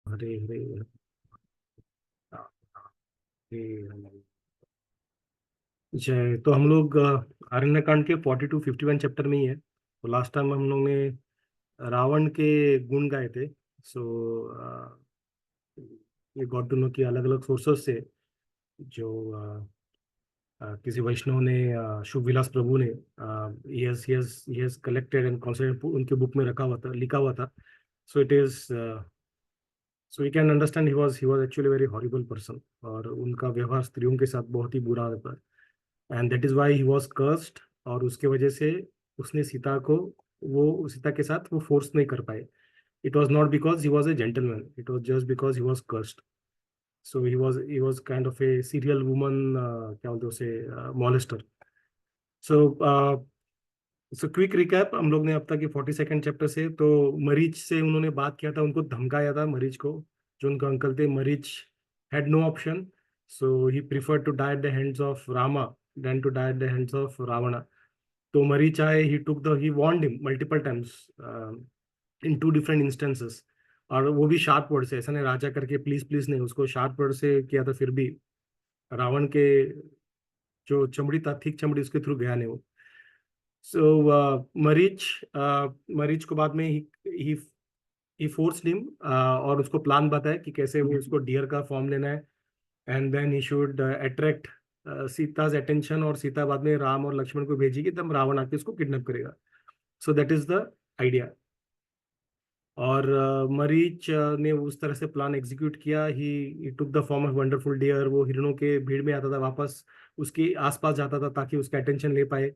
हरे हरे हरे जय। तो हम लोग अरण्य कांड के 42-51 चैप्टर में ही है। तो लास्ट टाइम हम लोग ने रावण के गुण गाए थे। सो ये गॉट टू नो कि अलग अलग सोर्सेस से जो किसी वैष्णव ने शुभ विलास प्रभु ने he has collected and concept उनके बुक में रखा हुआ था, लिखा हुआ था। So it is so we can understand he was actually very horrible person, और उनका व्यवहार स्त्रियों के साथ बहुत ही बुरा रहता है। And that is why he was cursed. और उसके वजह से उसने सीता को, वो सीता के साथ वो फोर्स नहीं कर पाए। It was not because he was a gentleman, it was just because he was cursed. So he was kind of A serial woman, क्या बोलते हैं उसे, मॉलेस्टर। सो सो क्विक रिकैप हम लोग ने अब तक के 42nd चैप्टर से। तो मरीच से उन्होंने बात किया था, उनको धमकाया था मरीच को, जो उनका अंकल थे। Marich had no option, so he preferred to die at the hands of Rama than to die at the hands of Ravana. तो मरीच आए, he warned him multiple times in two different instances. और वो भी शार्प वर्ड से, ऐसा नहीं राजा करके प्लीज प्लीज नहीं, उसको शार्प वर्ड से किया था। फिर भी रावण के जो चमड़ी था, थिक चमड़ी, उसके थ्रू गया नहीं वो। सो मरीच को बाद में ही फोर्स्ड हिम, और उसको प्लान बताया कि कैसे वो उसको डियर का फॉर्म लेना है। And then he should attract Sita's attention, और सीता बाद में राम और लक्ष्मण को भेजेगी, तब रावण आके उसको किडनैप करेगा। So that is the idea. और मरीच ने उस तरह से प्लान एग्जीक्यूट किया। He took the form of wonderful deer. वो हिरणों के भीड़ में आता था, वापस उसके आसपास जाता था ताकि उसका अटेंशन ले पाए।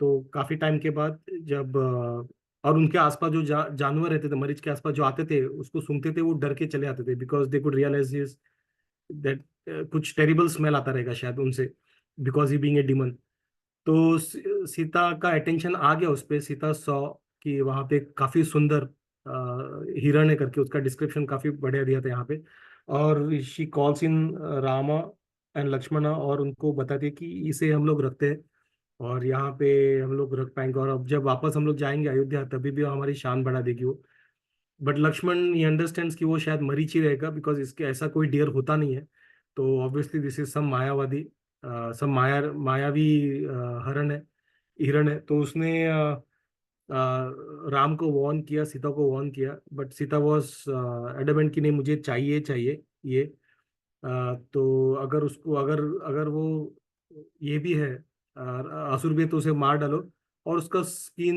तो काफी टाइम के बाद जब और उनके आसपास जो जानवर रहते थे, मरीज के आसपास जो आते थे, उसको सूंघते थे, वो डर के चले आते थे, because they could realise that कुछ टेरिबल स्मेल आता रहेगा शायद उनसे, because he being a demon. तो सीता का अटेंशन आ गया उस पे। सीता सौ कि वहां पे काफी सुंदर हिरण है करके, उसका डिस्क्रिप्शन काफी बढ़िया दिया था यहाँ पे। और she calls in Rama and Lakshmana, और उनको बताती है कि इसे हम लोग रखते हैं और यहाँ पे हम लोग रख पाएंगे, और अब जब वापस हम लोग जाएंगे अयोध्या तभी भी वो हमारी शान बढ़ा देगी वो। बट लक्ष्मण ये अंडरस्टैंड्स कि वो शायद मरीच ही रहेगा, बिकॉज इसके ऐसा कोई डियर होता नहीं है। तो ऑब्वियसली दिस इज सम मायावादी, सम मायावी हरण है, हिरण है। तो उसने राम को वॉर्न किया, सीता को वॉर्न किया, बट सीता वॉज एडमेंट कि नहीं, मुझे चाहिए चाहिए ये। तो अगर उसको, अगर अगर वो ये भी है असुर भी है, तो उसे मार डालो और उसका स्किन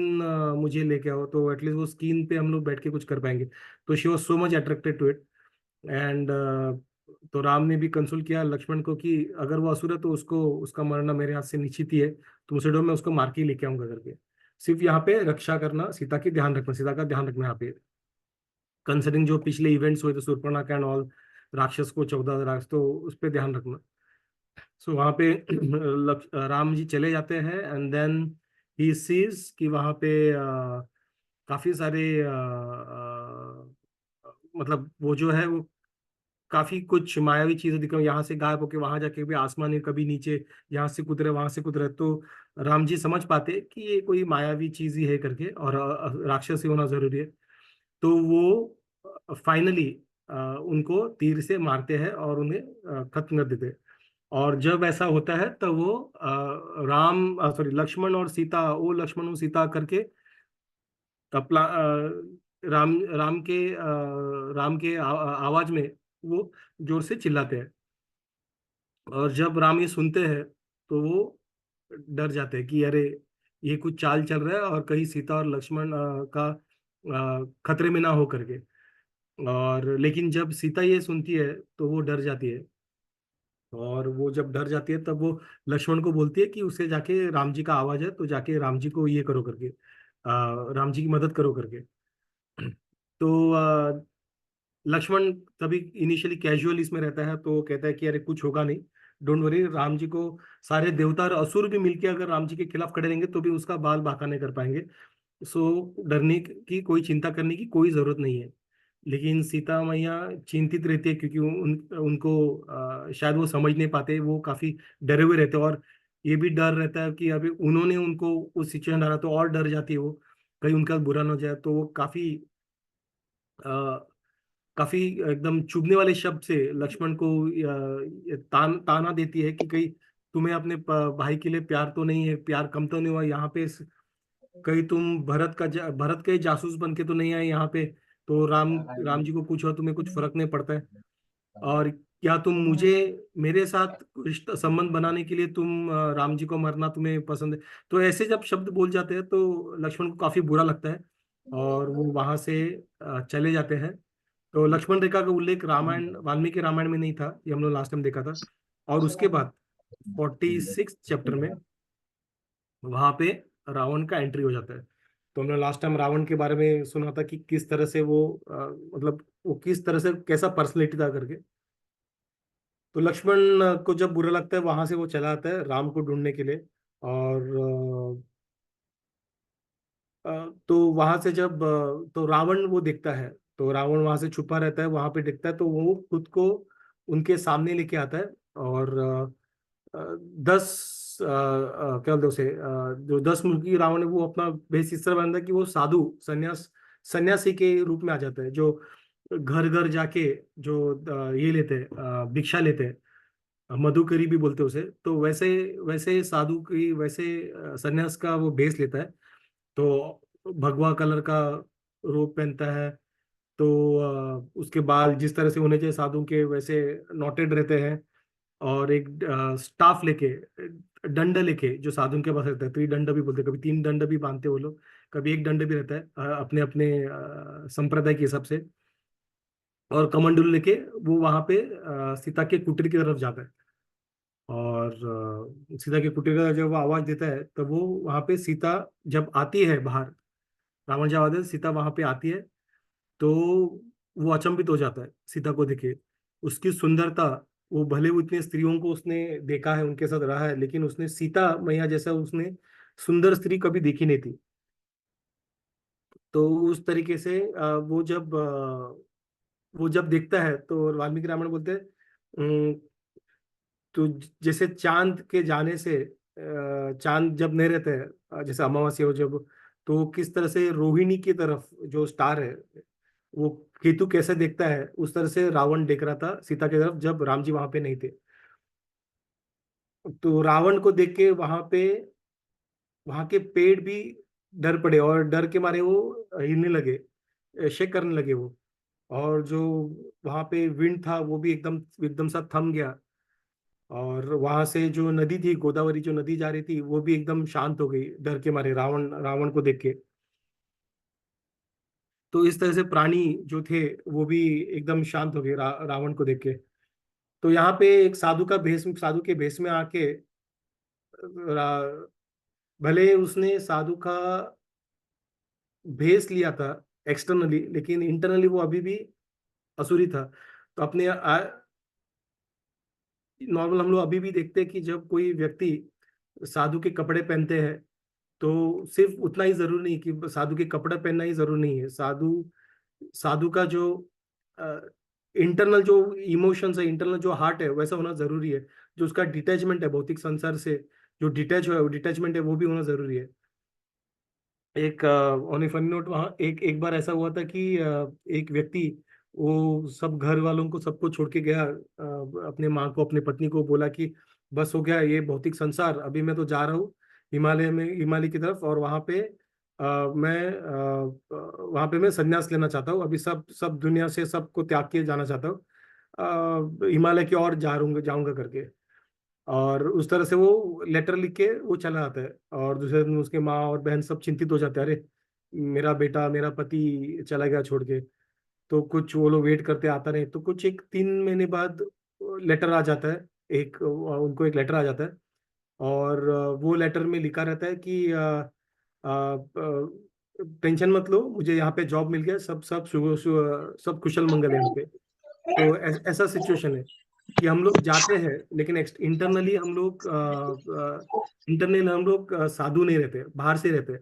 मुझे लेके आओ, तो एटलीस्ट वो स्किन पे हम लोग बैठ के कुछ कर पाएंगे। तो she was so much attracted to it. And तो राम ने भी कंसुल किया लक्ष्मण को कि अगर वो असुर है तो उसको, उसका मरना मेरे हाथ से निश्चित ही है, तुम उसे डो, मैं उसको मार के ही लेके आऊंगा करके। सिर्फ यहाँ पे रक्षा करना, सीता की ध्यान रखना, सीता का ध्यान रखना यहाँ पे, कंसिडरिंग जो पिछले इवेंट्स हुए थे, शूर्पणखा एंड ऑल, राक्षस को 14 राक्षस, तो उस पर ध्यान रखना। सो वहाँ पे राम जी चले जाते हैं। एंड देन ही सीज कि वहाँ पे काफी सारे मतलब वो जो है वो काफी कुछ मायावी चीजें दिख रही, यहाँ से गायब होके वहां जाके भी आसमान है, कभी नीचे, यहाँ से कुतरे वहां से कुतरे। तो राम जी समझ पाते कि ये कोई मायावी चीज ही है करके, और राक्षस ही होना जरूरी है। तो वो फाइनली उनको तीर से मारते हैं और उन्हें खत्म कर देते हैं। और जब ऐसा होता है तब वो राम, सॉरी, लक्ष्मण और सीता, वो लक्ष्मण और सीता करके अपना राम के आवाज में वो जोर से चिल्लाते हैं। और जब राम ये सुनते हैं तो वो डर जाते हैं कि अरे ये कुछ चाल चल रहा है, और कहीं सीता और लक्ष्मण का खतरे में ना हो करके। और लेकिन जब सीता ये सुनती है तो वो डर जाती है, और वो जब डर जाती है तब वो लक्ष्मण को बोलती है कि उसे जाके, राम जी का आवाज है तो जाके राम जी को ये करो करके, राम जी की मदद करो करके। तो लक्ष्मण तभी इनिशियली कैजुअल इसमें रहता है, तो कहता है कि अरे कुछ होगा नहीं, डोंट वरी। राम जी को सारे देवता और असुर भी मिलके अगर राम जी के खिलाफ खड़े रहेंगे तो भी उसका बाल बांका नहीं कर पाएंगे। सो डरने की कोई, चिंता करने की कोई जरूरत नहीं है। लेकिन सीता मैया चिंतित रहती है, क्योंकि उनको शायद वो समझ नहीं पाते, वो काफी डरे हुए रहते हैं। और ये भी डर रहता है कि अभी उन्होंने उनको उस सिचुएशन डाला, तो और डर जाती है वो, कहीं उनका बुरा ना हो जाए। तो वो काफी काफी एकदम चुभने वाले शब्द से लक्ष्मण को ताना देती है कि कहीं तुम्हें अपने भाई के लिए प्यार तो नहीं है, प्यार कम तो नहीं हुआ यहाँ पे, कहीं तुम भरत के जासूस बन के तो नहीं आए यहाँ पे। तो राम जी को पूछो, तुम्हें कुछ फर्क नहीं पड़ता है? और क्या तुम मुझे, मेरे साथ रिश्ता संबंध बनाने के लिए तुम राम जी को मरना तुम्हें पसंद है? तो ऐसे जब शब्द बोल जाते हैं तो लक्ष्मण को काफी बुरा लगता है, और वो वहां से चले जाते हैं। तो लक्ष्मण रेखा का उल्लेख रामायण, वाल्मीकि रामायण में नहीं था, ये हम लोग लास्ट टाइम देखा था। और उसके बाद 46 चैप्टर में वहां पे रावण का एंट्री हो जाता है। तो हमने लास्ट टाइम रावण के बारे में सुना था कि किस तरह से वो मतलब वो किस तरह से कैसा पर्सनैलिटी था करके। तो लक्ष्मण को जब बुरा लगता है, वहां से वो चला आता है राम को ढूंढने के लिए। और तो वहां से जब तो रावण वो देखता है, तो रावण वहां से छुपा रहता है, वहां पे देखता है, तो वो खुद को उनके सामने लेके आता है। और 10 क्या बोलते हैं उसे, जो 10 मुखी रावण है, वो अपना भेष इस तरह बनता है कि वो साधु सन्यासी के रूप में आ जाता है, जो घर घर जाके जो ये लेते हैं, भिक्षा लेते हैं, मधुकरी भी बोलते हैं उसे। तो वैसे वैसे साधु की, वैसे सन्यास का वो भेष लेता है। तो भगवा कलर का रोब पहनता है। तो उसके बाल जिस तरह से होने चाहिए साधु के, वैसे नॉटेड रहते हैं। और एक स्टाफ लेके, दंड लेके, जो साधु के पास रहता है, त्रिदंड भी बोलते हैं, कभी 3 दंड भी बांधते हैं वो लोग, कभी एक दंड भी रहता है, अपने अपने संप्रदाय के हिसाब से। और कमंडलू लेके वो वहां पे सीता के कुटीर की तरफ जाता है। और सीता के कुटीर का जब वो आवाज देता है, तब वो वहां पे सीता जब आती है बाहर, रावण जब आता है, सीता वहां पे आती है। तो वो अचंभित हो जाता है सीता को देखे, उसकी सुंदरता। वो भले वो इतने स्त्रियों को उसने देखा है, उनके साथ रहा है, लेकिन उसने सीता मैया जैसा उसने सुंदर स्त्री कभी देखी नहीं थी। तो उस तरीके से वो जब देखता है, तो वाल्मीकि रामायण बोलते हैं, तो जैसे चांद के जाने से, चांद जब नहीं रहता है, जैसे अमावस्या हो जब, तो किस तरह से रोहिणी की तरफ जो स्टार है, वो केतु कैसे देखता है, उस तरह से रावण देख रहा था सीता की तरफ जब राम जी वहां पे नहीं थे। तो रावण को देख के वहां के पेड़ भी डर पड़े, और डर के मारे वो हिलने लगे, शेक करने लगे वो। और जो वहां पे विंड था, वो भी एकदम एकदम सा थम गया। और वहां से जो नदी थी, गोदावरी जो नदी जा रही थी, वो भी एकदम शांत हो गई डर के मारे, रावण रावण को देख के। तो इस तरह से प्राणी जो थे, वो भी एकदम शांत हो गए रावण को देख के। तो यहाँ पे एक साधु के भेष में आके, भले उसने साधु का भेष लिया था एक्सटर्नली, लेकिन इंटरनली वो अभी भी असुरी था। तो अपने नॉर्मल हम लोग अभी भी देखते हैं कि जब कोई व्यक्ति साधु के कपड़े पहनते हैं, तो सिर्फ उतना ही जरूरी नहीं कि साधु के कपड़े पहनना ही जरूरी नहीं है। साधु साधु का जो इंटरनल जो इमोशंस है, इंटरनल जो हार्ट है, वैसा होना जरूरी है। जो उसका डिटैचमेंट है भौतिक संसार से, जो डिटैच है, वो डिटैचमेंट है, वो भी होना जरूरी है। एक ऑन ए फनी नोट, वहाँ एक एक बार ऐसा हुआ था कि एक व्यक्ति, वो सब घर वालों को सबको छोड़ के गया, अपने माँ को, अपनी पत्नी को बोला कि बस हो गया ये भौतिक संसार, अभी मैं तो जा रहा हूँ हिमालय की तरफ, और वहाँ पे मैं संन्यास लेना चाहता हूँ, अभी सब सब दुनिया से सबको त्याग के जाना चाहता हूँ, हिमालय की ओर जाऊंगा करके। और उस तरह से वो लेटर लिख के वो चला आता है। और दूसरे दिन उसके माँ और बहन सब चिंतित हो जाते हैं, अरे मेरा बेटा, मेरा पति चला गया छोड़ के। तो कुछ वो लोग वेट करते, आता नहीं, तो कुछ एक 3 महीने बाद लेटर आ जाता है, उनको एक लेटर आ जाता है। और वो लेटर में लिखा रहता है कि टेंशन मत लो, मुझे यहाँ पे जॉब मिल गया, सब कुशल मंगल है यहाँ पे। तो ऐसा सिचुएशन है कि हम लोग जाते हैं, लेकिन इंटरनल हम लोग साधु नहीं रहते, बाहर से रहते हैं।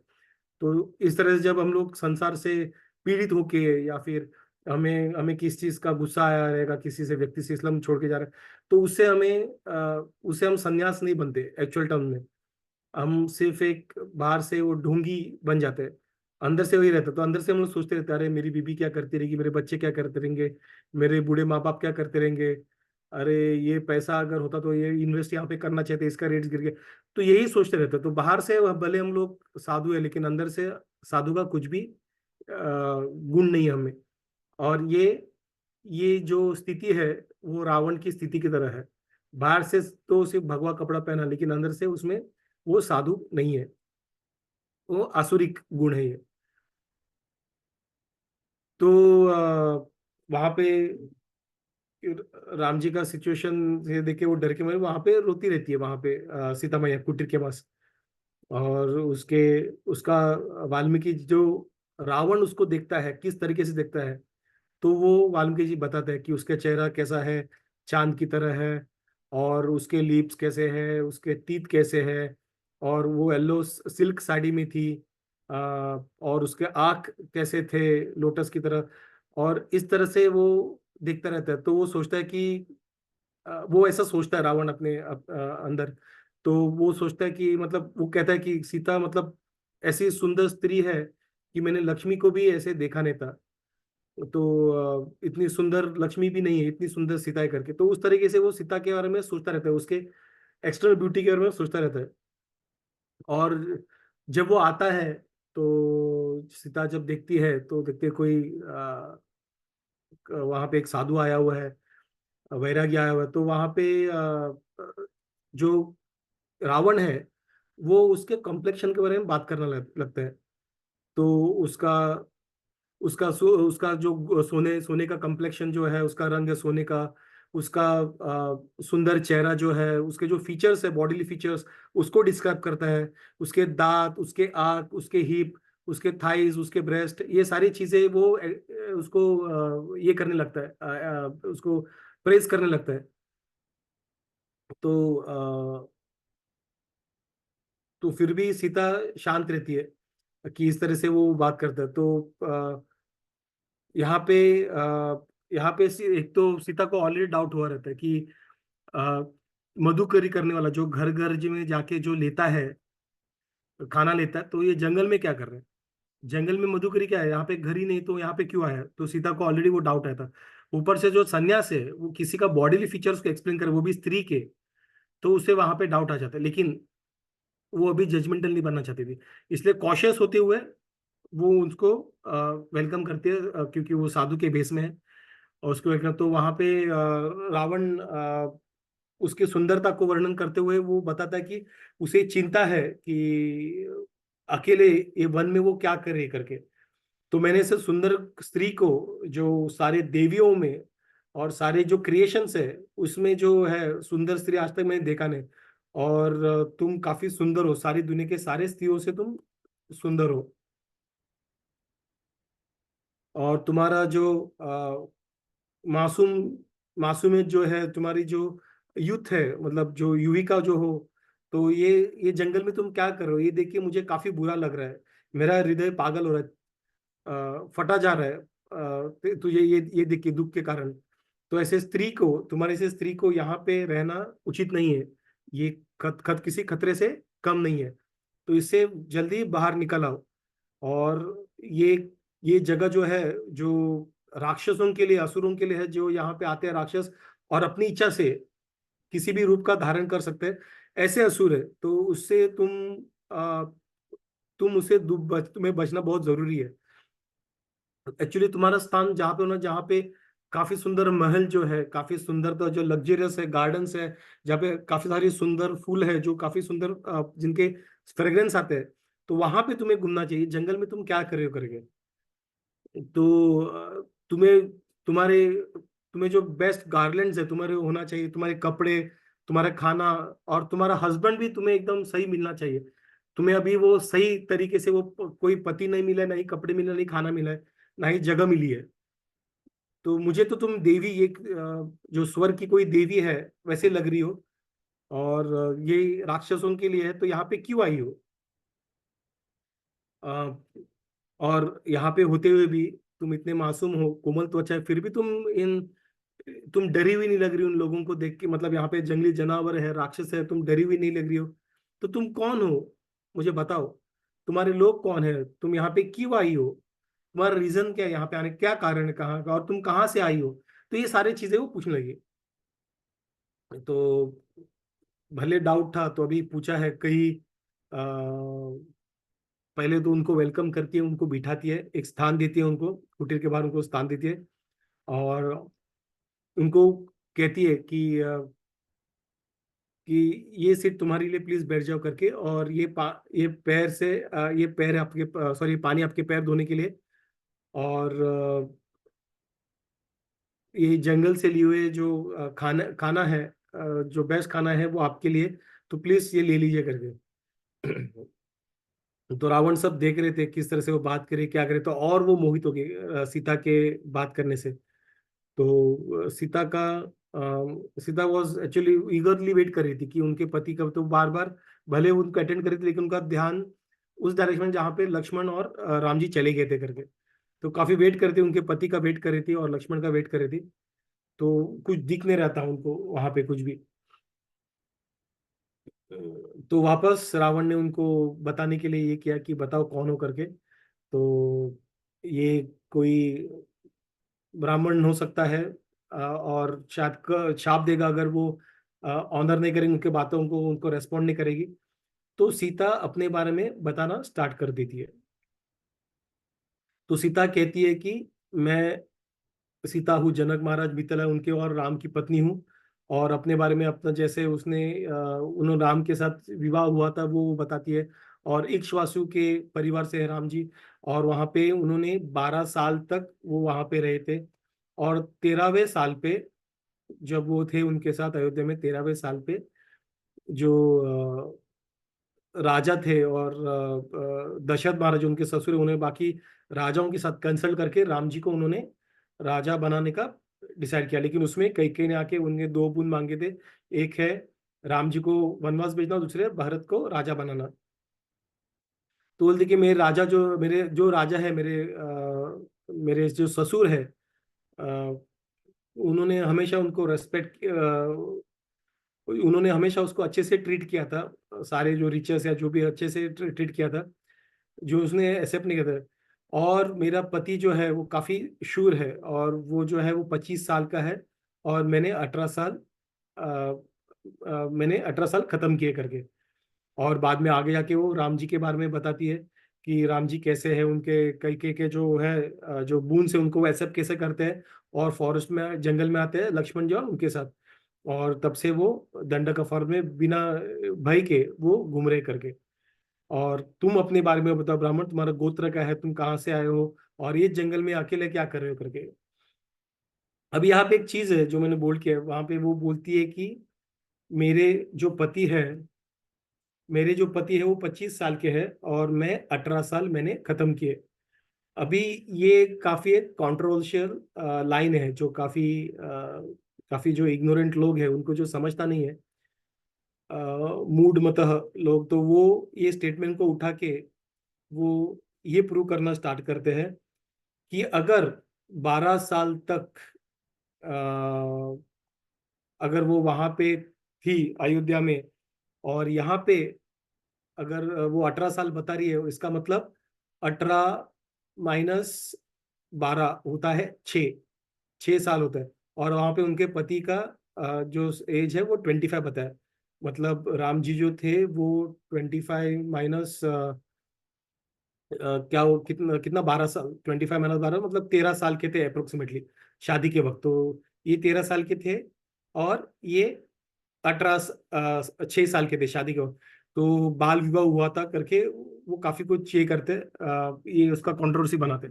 तो इस तरह से जब हम लोग संसार से पीड़ित होके, या फिर हमें हमें किस चीज का गुस्सा आया रहेगा, किसी से, व्यक्ति से, इस्लाम छोड़ के जा रहे हैं, तो उससे हम सन्यास नहीं बनते एक्चुअल टर्म में। हम सिर्फ एक बाहर से वो ढोंगी बन जाते हैं। अंदर से वही रहता। तो अंदर से हम लोग सोचते रहते, अरे मेरी बीबी क्या करती रहेगी, मेरे बच्चे क्या करते रहेंगे, मेरे बूढ़े माँ बाप क्या करते रहेंगे, अरे ये पैसा अगर होता तो ये इन्वेस्ट यहाँ पे करना चाहिए, इसका रेट गिर गया। तो यही सोचते रहते। तो बाहर से भले हम लोग साधु है, लेकिन अंदर से साधु का कुछ भी गुण नहीं है हमें। और ये जो स्थिति है वो रावण की स्थिति की तरह है। बाहर से तो सिर्फ भगवा कपड़ा पहना, लेकिन अंदर से उसमें वो साधु नहीं है, वो आसुरिक गुण है ये। तो वहां पे राम जी का सिचुएशन से देख के वो डर के मारे वहां पे रोती रहती है, वहां पे सीता मैया कुटीर के पास। और उसके उसका वाल्मीकि जो रावण उसको देखता है किस तरीके से देखता है, तो वो वाल्मीकि जी बताते हैं कि उसका चेहरा कैसा है, चांद की तरह है, और उसके लिप्स कैसे हैं, उसके तीत कैसे है, और वो येलो सिल्क साड़ी में थी, और उसके आँख कैसे थे लोटस की तरह। और इस तरह से वो देखता रहता है। तो वो सोचता है कि वो ऐसा सोचता है रावण अपने अंदर। तो वो सोचता है कि मतलब वो कहता है कि सीता मतलब ऐसी सुंदर स्त्री है कि मैंने लक्ष्मी को भी ऐसे देखा नहीं था। तो इतनी सुंदर लक्ष्मी भी नहीं है, इतनी सुंदर सीता है करके। तो उस तरीके से वो सीता के बारे में सोचता रहता है, उसके एक्सटर्नल ब्यूटी के बारे में सोचता रहता है। और जब वो आता है तो सीता जब देखती है तो देखते हैं कोई वहां पे एक साधु आया हुआ है, वैरागी आया हुआ है। तो वहां पे जो रावण है वो उसके कॉम्प्लेक्शन के बारे में बात करने लगता है। तो उसका उसका जो सोने सोने का कम्प्लेक्शन जो है, उसका रंग है सोने का, उसका सुंदर चेहरा जो है, उसके जो फीचर्स है, बॉडीली फीचर्स, उसको डिस्क्राइब करता है। उसके दांत, उसके आंख, उसके हिप, उसके थाइज, उसके ब्रेस्ट, ये सारी चीजें वो उसको ये करने लगता है, उसको प्रेस करने लगता है। तो तो फिर भी सीता शांत रहती है कि इस तरह से वो बात करता है। तो यहाँ पे एक तो सीता को ऑलरेडी डाउट हुआ रहता है कि अ, मधुकरी करने वाला जो घर घर जी में जाके जो लेता है, खाना लेता है, तो ये जंगल में क्या कर रहे हैं, जंगल में मधुकरी क्या है, यहाँ पे घर ही नहीं तो यहाँ पे क्यों आया। तो सीता को ऑलरेडी वो डाउट आया था। ऊपर से जो सन्यास है वो किसी का बॉडीली फीचर्स को एक्सप्लेन करे, वो भी स्त्री के, तो उसे वहां पे डाउट आ जाता है। लेकिन वो अभी जजमेंटल नहीं बनना चाहती थी, इसलिए कॉशियस होते हुए वो उसको वेलकम करती है, क्योंकि वो साधु के भेष में है। और उसको वेलकम, तो वहां पे रावण उसकी सुंदरता को वर्णन करते हुए वो बताता है कि उसे चिंता है कि अकेले ये वन में वो क्या करे करके। तो मैंने ऐसे सुंदर स्त्री को, जो सारे देवियों में और सारे जो क्रिएशंस है उसमें जो है सुंदर स्त्री आज तक मैंने देखा नहीं। और तुम काफी सुंदर हो, सारी दुनिया के सारे स्त्रियों से तुम सुंदर हो। और तुम्हारा जो मासूम मासूमियत जो है, तुम्हारी जो यूथ है, मतलब जो युविका जो हो, तो ये जंगल में तुम क्या कर रहे हो, ये देख के मुझे काफी बुरा लग रहा है। मेरा हृदय पागल हो रहा है, फटा जा रहा है, तो ये देख के दुख के कारण। तो ऐसे स्त्री को, तुम्हारे से स्त्री को यहाँ पे रहना उचित नहीं है। ये किसी खतरे से कम नहीं है। तो इससे जल्दी बाहर निकल आओ। और ये जगह जो है, जो राक्षसों के लिए, असुरों के लिए है, जो यहाँ पे आते हैं राक्षस और अपनी इच्छा से किसी भी रूप का धारण कर सकते हैं, ऐसे असुर है। तो उससे आ, तुम उसे तुम्हें बचना बहुत जरूरी है। एक्चुअली तुम्हारा स्थान जहाँ पे होना, जहाँ पे काफी सुंदर महल जो है, काफी सुंदरता जो लग्जरियस है, गार्डन्स है, जहाँ पे काफी सारी सुंदर फूल है, जो काफी सुंदर जिनके फ्रेग्रेंस आते हैं, तो वहां पे तुम्हें घूमना चाहिए। जंगल में तुम क्या कर रहे हो करके। तो तुम्हें तुम्हारे तुम्हें जो बेस्ट गार्लैंड्स है तुम्हारे होना चाहिए, तुम्हारे कपड़े, तुम्हारा खाना, और तुम्हारा हस्बैंड भी तुम्हें एकदम सही मिलना चाहिए। तुम्हें अभी वो सही तरीके से वो कोई पति नहीं मिला है, ना ही कपड़े मिले, नहीं खाना मिला है, ना ही जगह मिली है। तो मुझे तो तुम देवी, एक जो स्वर्ग की कोई देवी है वैसे लग रही हो। और ये राक्षसों के लिए है, तो यहाँ पे क्यों आई हो। अ, और यहाँ पे होते हुए भी तुम इतने मासूम हो, कोमल त्वचा है, फिर भी तुम डरी हुई नहीं लग रही उन लोगों को देख के। मतलब यहाँ पे जंगली जानवर है, राक्षस है, तुम डरी हुई नहीं लग रही हो। तो तुम कौन हो, मुझे बताओ। तुम्हारे लोग कौन है, तुम यहाँ पे क्यों आई हो, तुम्हारा रीजन क्या है यहाँ पे आने, क्या कारण है, कहाँ का, और तुम कहाँ से आई हो। तो ये सारी चीजें वो पूछने लगी। तो भले डाउट था तो अभी पूछा है कहीं। पहले तो उनको वेलकम करती है, उनको बिठाती है, एक स्थान देती है, उनको कुटीर के बाहर उनको स्थान देती है। और उनको कहती है कि ये सीट तुम्हारे लिए, प्लीज बैठ जाओ करके। और ये पैर से ये पैर है आपके, सॉरी, पानी आपके पैर धोने के लिए। और ये जंगल से लिए हुए जो खाना खाना है, जो बेस्ट खाना है वो आपके लिए, तो प्लीज ये ले लीजिए करके। तो रावण सब देख रहे थे किस तरह से वो बात करे, क्या करे, तो और वो मोहित हो गए सीता के बात करने से। तो Sita was actually eagerly wait कर रही थी कि उनके पति का, तो बार बार भले वो उनको अटेंड कर रही थी लेकिन उनका ध्यान उस डायरेक्शन में जहाँ पे लक्ष्मण और राम जी चले गए थे करके। तो काफी वेट कर रही थी, उनके पति का वेट कर रही थी और लक्ष्मण का वेट कर रही थी। तो कुछ दिख नहीं रहा था उनको वहां पे कुछ भी। तो वापस रावण ने उनको बताने के लिए ये किया कि बताओ कौन हो करके। तो ये कोई ब्राह्मण हो सकता है, और शायद शाप देगा अगर वो ऑनर नहीं करेंगे उनके बातों को, उनको रेस्पॉन्ड नहीं करेगी। तो सीता अपने बारे में बताना स्टार्ट कर देती है। तो सीता कहती है कि मैं सीता हूँ, जनक महाराज मिथिला उनके और राम की पत्नी हूँ। और अपने बारे में अपना जैसे उसने उन्होंने राम के साथ विवाह हुआ था वो बताती है। और इक्ष्वाकु के परिवार से है राम जी। और वहां पे उन्होंने 12 साल तक वो वहां पे रहे थे। और 13वें साल पे जब वो थे उनके साथ अयोध्या में, 13वें साल पे जो राजा थे और दशरथ महाराज उनके ससुर, उन्हें बाकी राजाओं के साथ कंसल्ट करके राम जी को उन्होंने राजा बनाने का डिसाइड किया। लेकिन उसमें कई कई ने आके उनने दो बूंद मांगे थे। एक है राम जी को वनवास भेजना, दूसरे है भरत को राजा बनाना। तो बोलते कि मेरे जो राजा है, मेरे जो ससुर है, अ, उन्होंने हमेशा उनको रेस्पेक्ट, उन्होंने हमेशा उसको अच्छे से ट्रीट किया था, सारे जो रिचर्स या जो भी अच्छे से ट्रीट किया था, जो उसने एक्सेप्ट नहीं किया था। और मेरा पति जो है वो काफी शूर है, और वो जो है वो 25 साल का है, और मैंने 18 साल खत्म किए करके। और बाद में आगे जाके वो राम जी के बारे में बताती है कि राम जी कैसे हैं, उनके कई के जो है जो बून से उनको एक्सेप्ट कैसे करते हैं। और फॉरेस्ट में जंगल में आते हैं लक्ष्मण जी और उनके साथ। और तब से वो दंडक फॉरेस्ट में बिना भय के वो घूम रहे करके। और तुम अपने बारे में बताओ ब्राह्मण, तुम्हारा गोत्र क्या है, तुम कहाँ से आए हो, और ये जंगल में अकेले क्या कर रहे हो करके। अब यहाँ पे एक चीज है जो मैंने बोल किया है, वहां पे वो बोलती है कि मेरे जो पति है मेरे जो पति है वो 25 साल के हैं, और मैं 18 साल मैंने खत्म किए। अभी ये काफी एक कॉन्ट्रोवर्शियल लाइन है, जो काफी जो इग्नोरेंट लोग हैं उनको जो समझता नहीं है, मूड मतः लोग, तो वो ये स्टेटमेंट को उठा के वो ये प्रूव करना स्टार्ट करते हैं कि अगर 12 साल तक अगर वो वहां पे थी अयोध्या में, और यहाँ पे अगर वो 18 साल बता रही है, इसका मतलब 18 - 12 होता है 6 6 साल होता है। और वहां पे उनके पति का जो एज है वो 25 बताया। मतलब राम जी जो थे वो 25 माइनस क्या वो कितना कितना 12 साल, 25 - 12 मतलब 13 साल के थे अप्रोक्सीमेटली शादी के वक्त। तो ये 13 साल के थे, और ये 6 साल के थे शादी के वक्त। तो बाल विवाह हुआ था करके वो काफी कुछ ये करते, ये उसका कंट्रोवर्सी बनाते।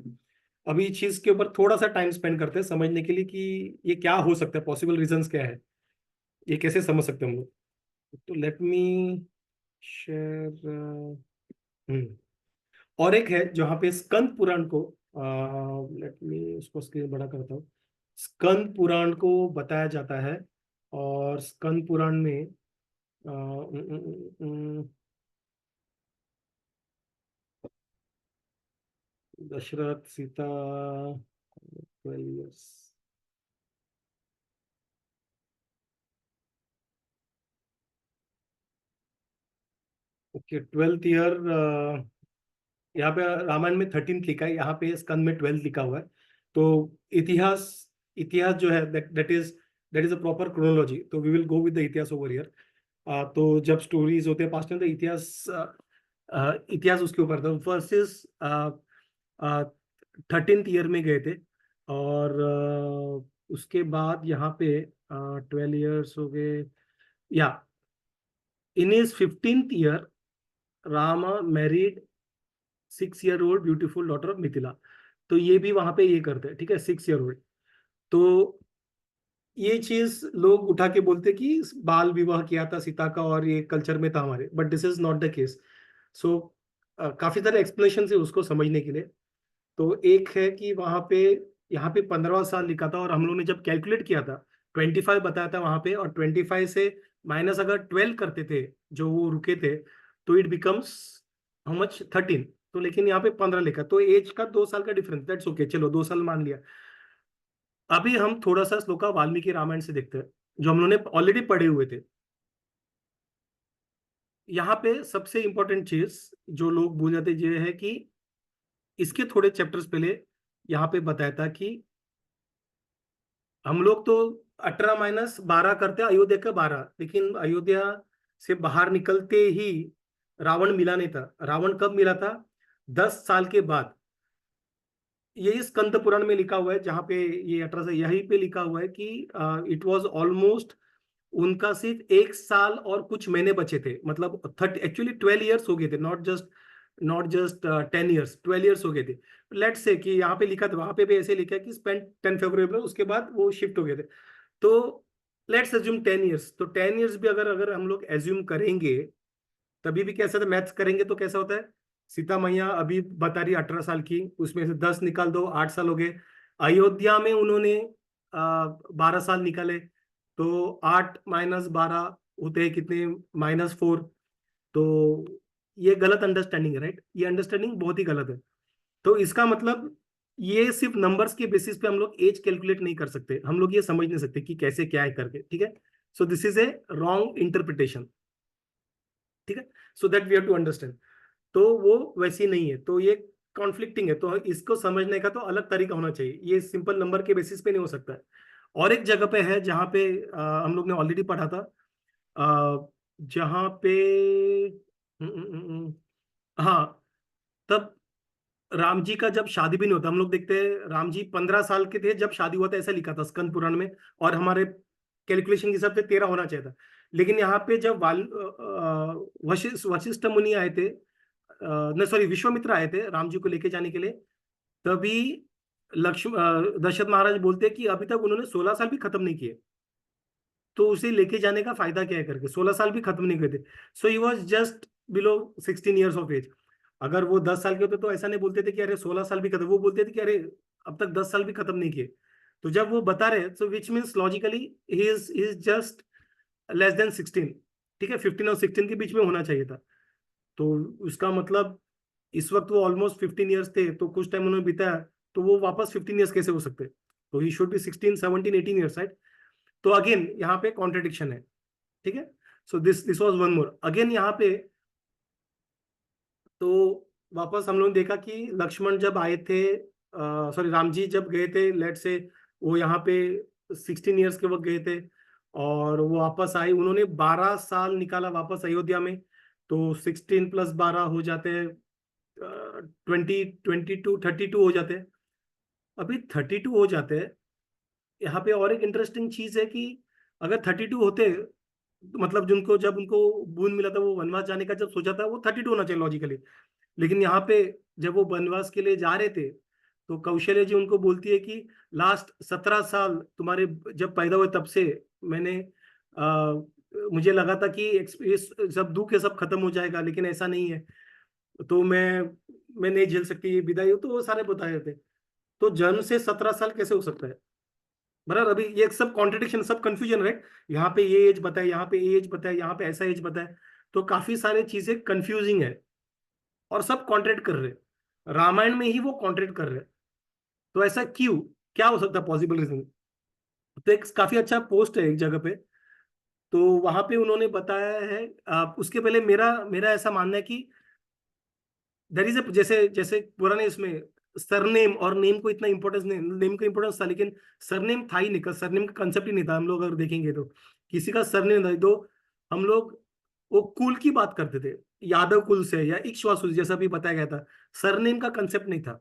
अभी इस चीज के ऊपर थोड़ा सा टाइम स्पेंड करते हैं समझने के लिए कि ये क्या हो सकता है, पॉसिबल रीजंस क्या है, ये कैसे समझ सकते हैं हम लोग। तो लेट मी शेयर। और एक है जहाँ पे स्कंद पुराण को, लेट मी उसको स्क्रीन बड़ा करता हूँ। स्कंद पुराण को बताया जाता है। और स्कंद पुराण में Dasharatha Sita 12 years। Okay, 12th year. यहाँ पे रामायण में 13th लिखा है, यहाँ पे स्कंद में 12th लिखा हुआ है। तो इतिहास इतिहास जो है that is a proper chronology, तो we will go with the इतिहास ओवर हियर। तो जब स्टोरीज होते हैं पास्ट में, तो इतिहास उसके ऊपर था। फर्स्ट इज 13th ईयर में गए थे, और उसके बाद यहाँ पे 12 ईयर्स हो गए। या in his 15th year Rama married 6 year old beautiful daughter of Mithila. तो ये भी वहां पे ये करते हैं, ठीक है, 6 year old। तो ये चीज लोग उठा के बोलते कि बाल विवाह किया था सीता का, और ये कल्चर में था हमारे, but this is not the case. So काफी सारे एक्सप्लेनेशन है उसको समझने के लिए। तो एक है कि वहां पे, यहाँ पे 15 साल लिखा था, और हम लोग ने जब कैलकुलेट किया था 25 बताया था वहां पे, और 25 से माइनस अगर 12 करते थे जो वो रुके थे, तो इट बिकम्स हाउ मच, 13। तो लेकिन यहाँ पे 15 लिखा, तो एज का 2 साल का डिफरेंस, दैट्स ओके, चलो 2 साल मान लिया। अभी हम थोड़ा सा श्लोका वाल्मीकि रामायण से देखते हैं, जो हम लोगों ने ऑलरेडी पढ़े हुए थे। यहाँ पे सबसे इंपॉर्टेंट चीज जो लोग भूल जाते ये है कि इसके थोड़े चैप्टर्स पहले यहाँ पे बताया था कि हम लोग तो 18 - 12 करते हैं, अयोध्या का 12, लेकिन अयोध्या से बाहर निकलते ही रावण मिला नहीं था। रावण कब मिला था? 10 साल के बाद। ये स्कंद पुराण में लिखा हुआ है, जहां पे ये 18 यहीं पे लिखा हुआ है कि इट वाज ऑलमोस्ट, उनका सिर्फ 1 साल और कुछ महीने बचे थे, मतलब 30, एक्चुअली 12 ईयर्स हो गए थे, नॉट जस्ट 10 ईयर्स, 12 ईयर्स हो गए थे। लेट्स से कि यहाँ पे लिखा था, वहां पे भी ऐसे लिखा है कि स्पेंड 10 फरवरी में, उसके बाद वो शिफ्ट हो गए थे। तो लेट्स एज्यूम 10 ईयर्स। तो 10 ईयर्स भी अगर अगर हम लोग एज्यूम करेंगे, तभी भी कैसा था, मैथ्स करेंगे तो कैसा होता है, सीता मैया अभी बता रही 18 साल की, उसमें से 10 निकाल दो, 8 साल हो गए। अयोध्या में उन्होंने 12 साल निकाले, तो 8 - 12 होते हैं कितने, -4। तो ये गलत अंडरस्टैंडिंग है, राइट? ये अंडरस्टैंडिंग बहुत ही गलत है। तो इसका मतलब ये सिर्फ नंबर्स के बेसिस पे हम लोग एज कैलकुलेट नहीं कर सकते, हम लोग ये समझ नहीं सकते कि कैसे क्या है करके, ठीक है। So this is a wrong interpretation, ठीक है। So that we have to understand. तो वो वैसी नहीं है, तो ये कॉन्फ्लिक्टिंग है, तो इसको समझने का तो अलग तरीका होना चाहिए, ये सिंपल नंबर के बेसिस पे नहीं हो सकता है। और एक जगह पे है जहाँ पे हम लोग ने ऑलरेडी पढ़ा था, जहाँ पे हाँ, तब राम जी का जब शादी भी नहीं होता, हम लोग देखते हैं राम जी 15 साल के थे जब शादी हुआ था, ऐसा लिखा था स्कंद पुराण में, और हमारे कैलकुलेशन के हिसाब से 13 होना चाहिए था। लेकिन यहाँ पे जब वशिष्ठ मुनि आए थे, नहीं सॉरी, विश्वामित्र आए थे राम जी को लेके जाने के लिए, तभी दशरथ महाराज बोलते हैं कि अभी तक उन्होंने 16 साल भी खत्म नहीं किए, तो उसे लेके जाने का फायदा क्या है करके, 16 साल भी खत्म नहीं किए थे। So he was just below 16 years of age. अगर वो 10 साल के होते तो ऐसा नहीं बोलते थे कि अरे 16 साल भी खत्म, वो बोलते थे कि अरे अब तक 10 साल भी खत्म नहीं किए। तो जब वो बता रहे, so which means logically he is just less than 16, ठीक है, 15 और 16 के बीच में होना चाहिए था। तो उसका मतलब इस वक्त वो ऑलमोस्ट 15 ईयर्स थे, तो कुछ टाइम उन्होंने बिताया, तो वो वापस 15 ईयर्स कैसे हो सकते? तो he should be 16, 17, 18 years, right? तो अगेन यहाँ पे कॉन्ट्रडिक्शन है, ठीक है। So this this was one more again यहाँ पे। तो वापस हम लोग ने देखा कि लक्ष्मण जब आए थे, सॉरी राम जी जब गए थे, लेट से वो यहाँ पे 16 ईयर्स के वक्त गए थे, और वो वापस आए, उन्होंने 12 साल निकाला वापस अयोध्या में। तो 16 + 12 हो जाते हैं 22, 32 हो जाते हैं। अभी 32 हो जाते हैं। यहाँ पे और एक इंटरेस्टिंग चीज है कि अगर 32 होते, मतलब जिनको जब उनको बूंद मिला था, वो वनवास जाने का जब सोचा था, वो 32 होना चाहिए लॉजिकली। लेकिन यहाँ पे जब वो वनवास के लिए जा रहे थे, तो कौशल्य जी उनको बोलती है कि लास्ट 17 साल तुम्हारे जब पैदा हुए तब से मैंने मुझे लगा था कि ये सब दुख है सब खत्म हो जाएगा, लेकिन ऐसा नहीं है। तो मैं नहीं झेल सकती ये विदाई हो, तो वो सारे बता रहे थे। तो जन्म से 17 साल कैसे हो सकता है? बराबर, अभी ये सब कॉन्ट्रडिक्शन, सब कंफ्यूजन, राइट? यहाँ पे ये एज बताए, यहाँ पे एज बताए, यहाँ पे ऐसा एज बताए, तो काफी सारी चीजें कंफ्यूजिंग है, और सब कॉन्ट्रैक्ट कर रहे हैं, रामायण में ही वो कॉन्ट्रैक्ट कर रहे हैं। तो ऐसा क्यों? क्या हो सकता है पॉसिबल रीजन? तो एक काफी अच्छा पोस्ट है एक जगह पे, तो वहां पे उन्होंने बताया है। उसके पहले मेरा मेरा ऐसा मानना है कि देयर इज जैसे जैसे पुराने इसमें सरनेम और नेम को इतना इंपॉर्टेंस नहीं, नेम का इंपॉर्टेंस था लेकिन सरनेम था ही नहीं, सरनेम का कंसेप्ट ही नहीं था। हम लोग अगर देखेंगे तो किसी का सरनेम था तो हम लोग वो कुल की बात करते थे, यादव कुल से या इक्ष्वाकु जैसा भी बताया गया था, सरनेम का कंसेप्ट नहीं था।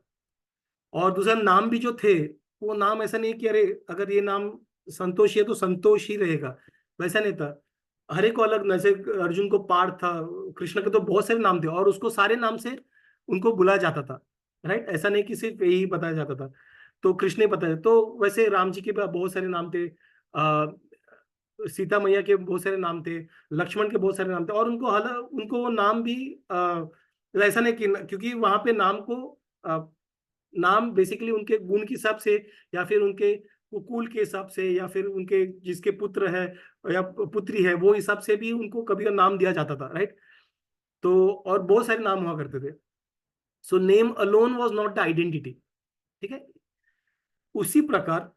और दूसरा नाम भी जो थे वो नाम ऐसा नहीं है कि अरे अगर ये नाम संतोषी है तो संतोष ही रहेगा, वैसा नहीं था। हर एक को अलग, जैसे अर्जुन को पार्थ था, कृष्ण के तो बहुत सारे नाम थे और उसको सारे नाम से उनको बुलाया जाता था, राइट। ऐसा नहीं कि सिर्फ यही बताया जाता था, तो कृष्ण ही पता है। तो वैसे राम जी के भी बहुत सारे नाम थे, सीता मैया के बहुत सारे नाम थे, लक्ष्मण के बहुत सारे नाम थे, और उनको उनको वो नाम भी ऐसा नहीं कि क्योंकि वहां पे नाम को नाम बेसिकली उनके गुण के हिसाब से या फिर उनके कुल के हिसाब से या फिर उनके जिसके पुत्र है या पुत्री है वो हिसाब से भी उनको कभी का नाम दिया जाता था, राइट। तो और बहुत सारे नाम हुआ करते थे। So name alone was not the identity, ठीक है। उसी प्रकार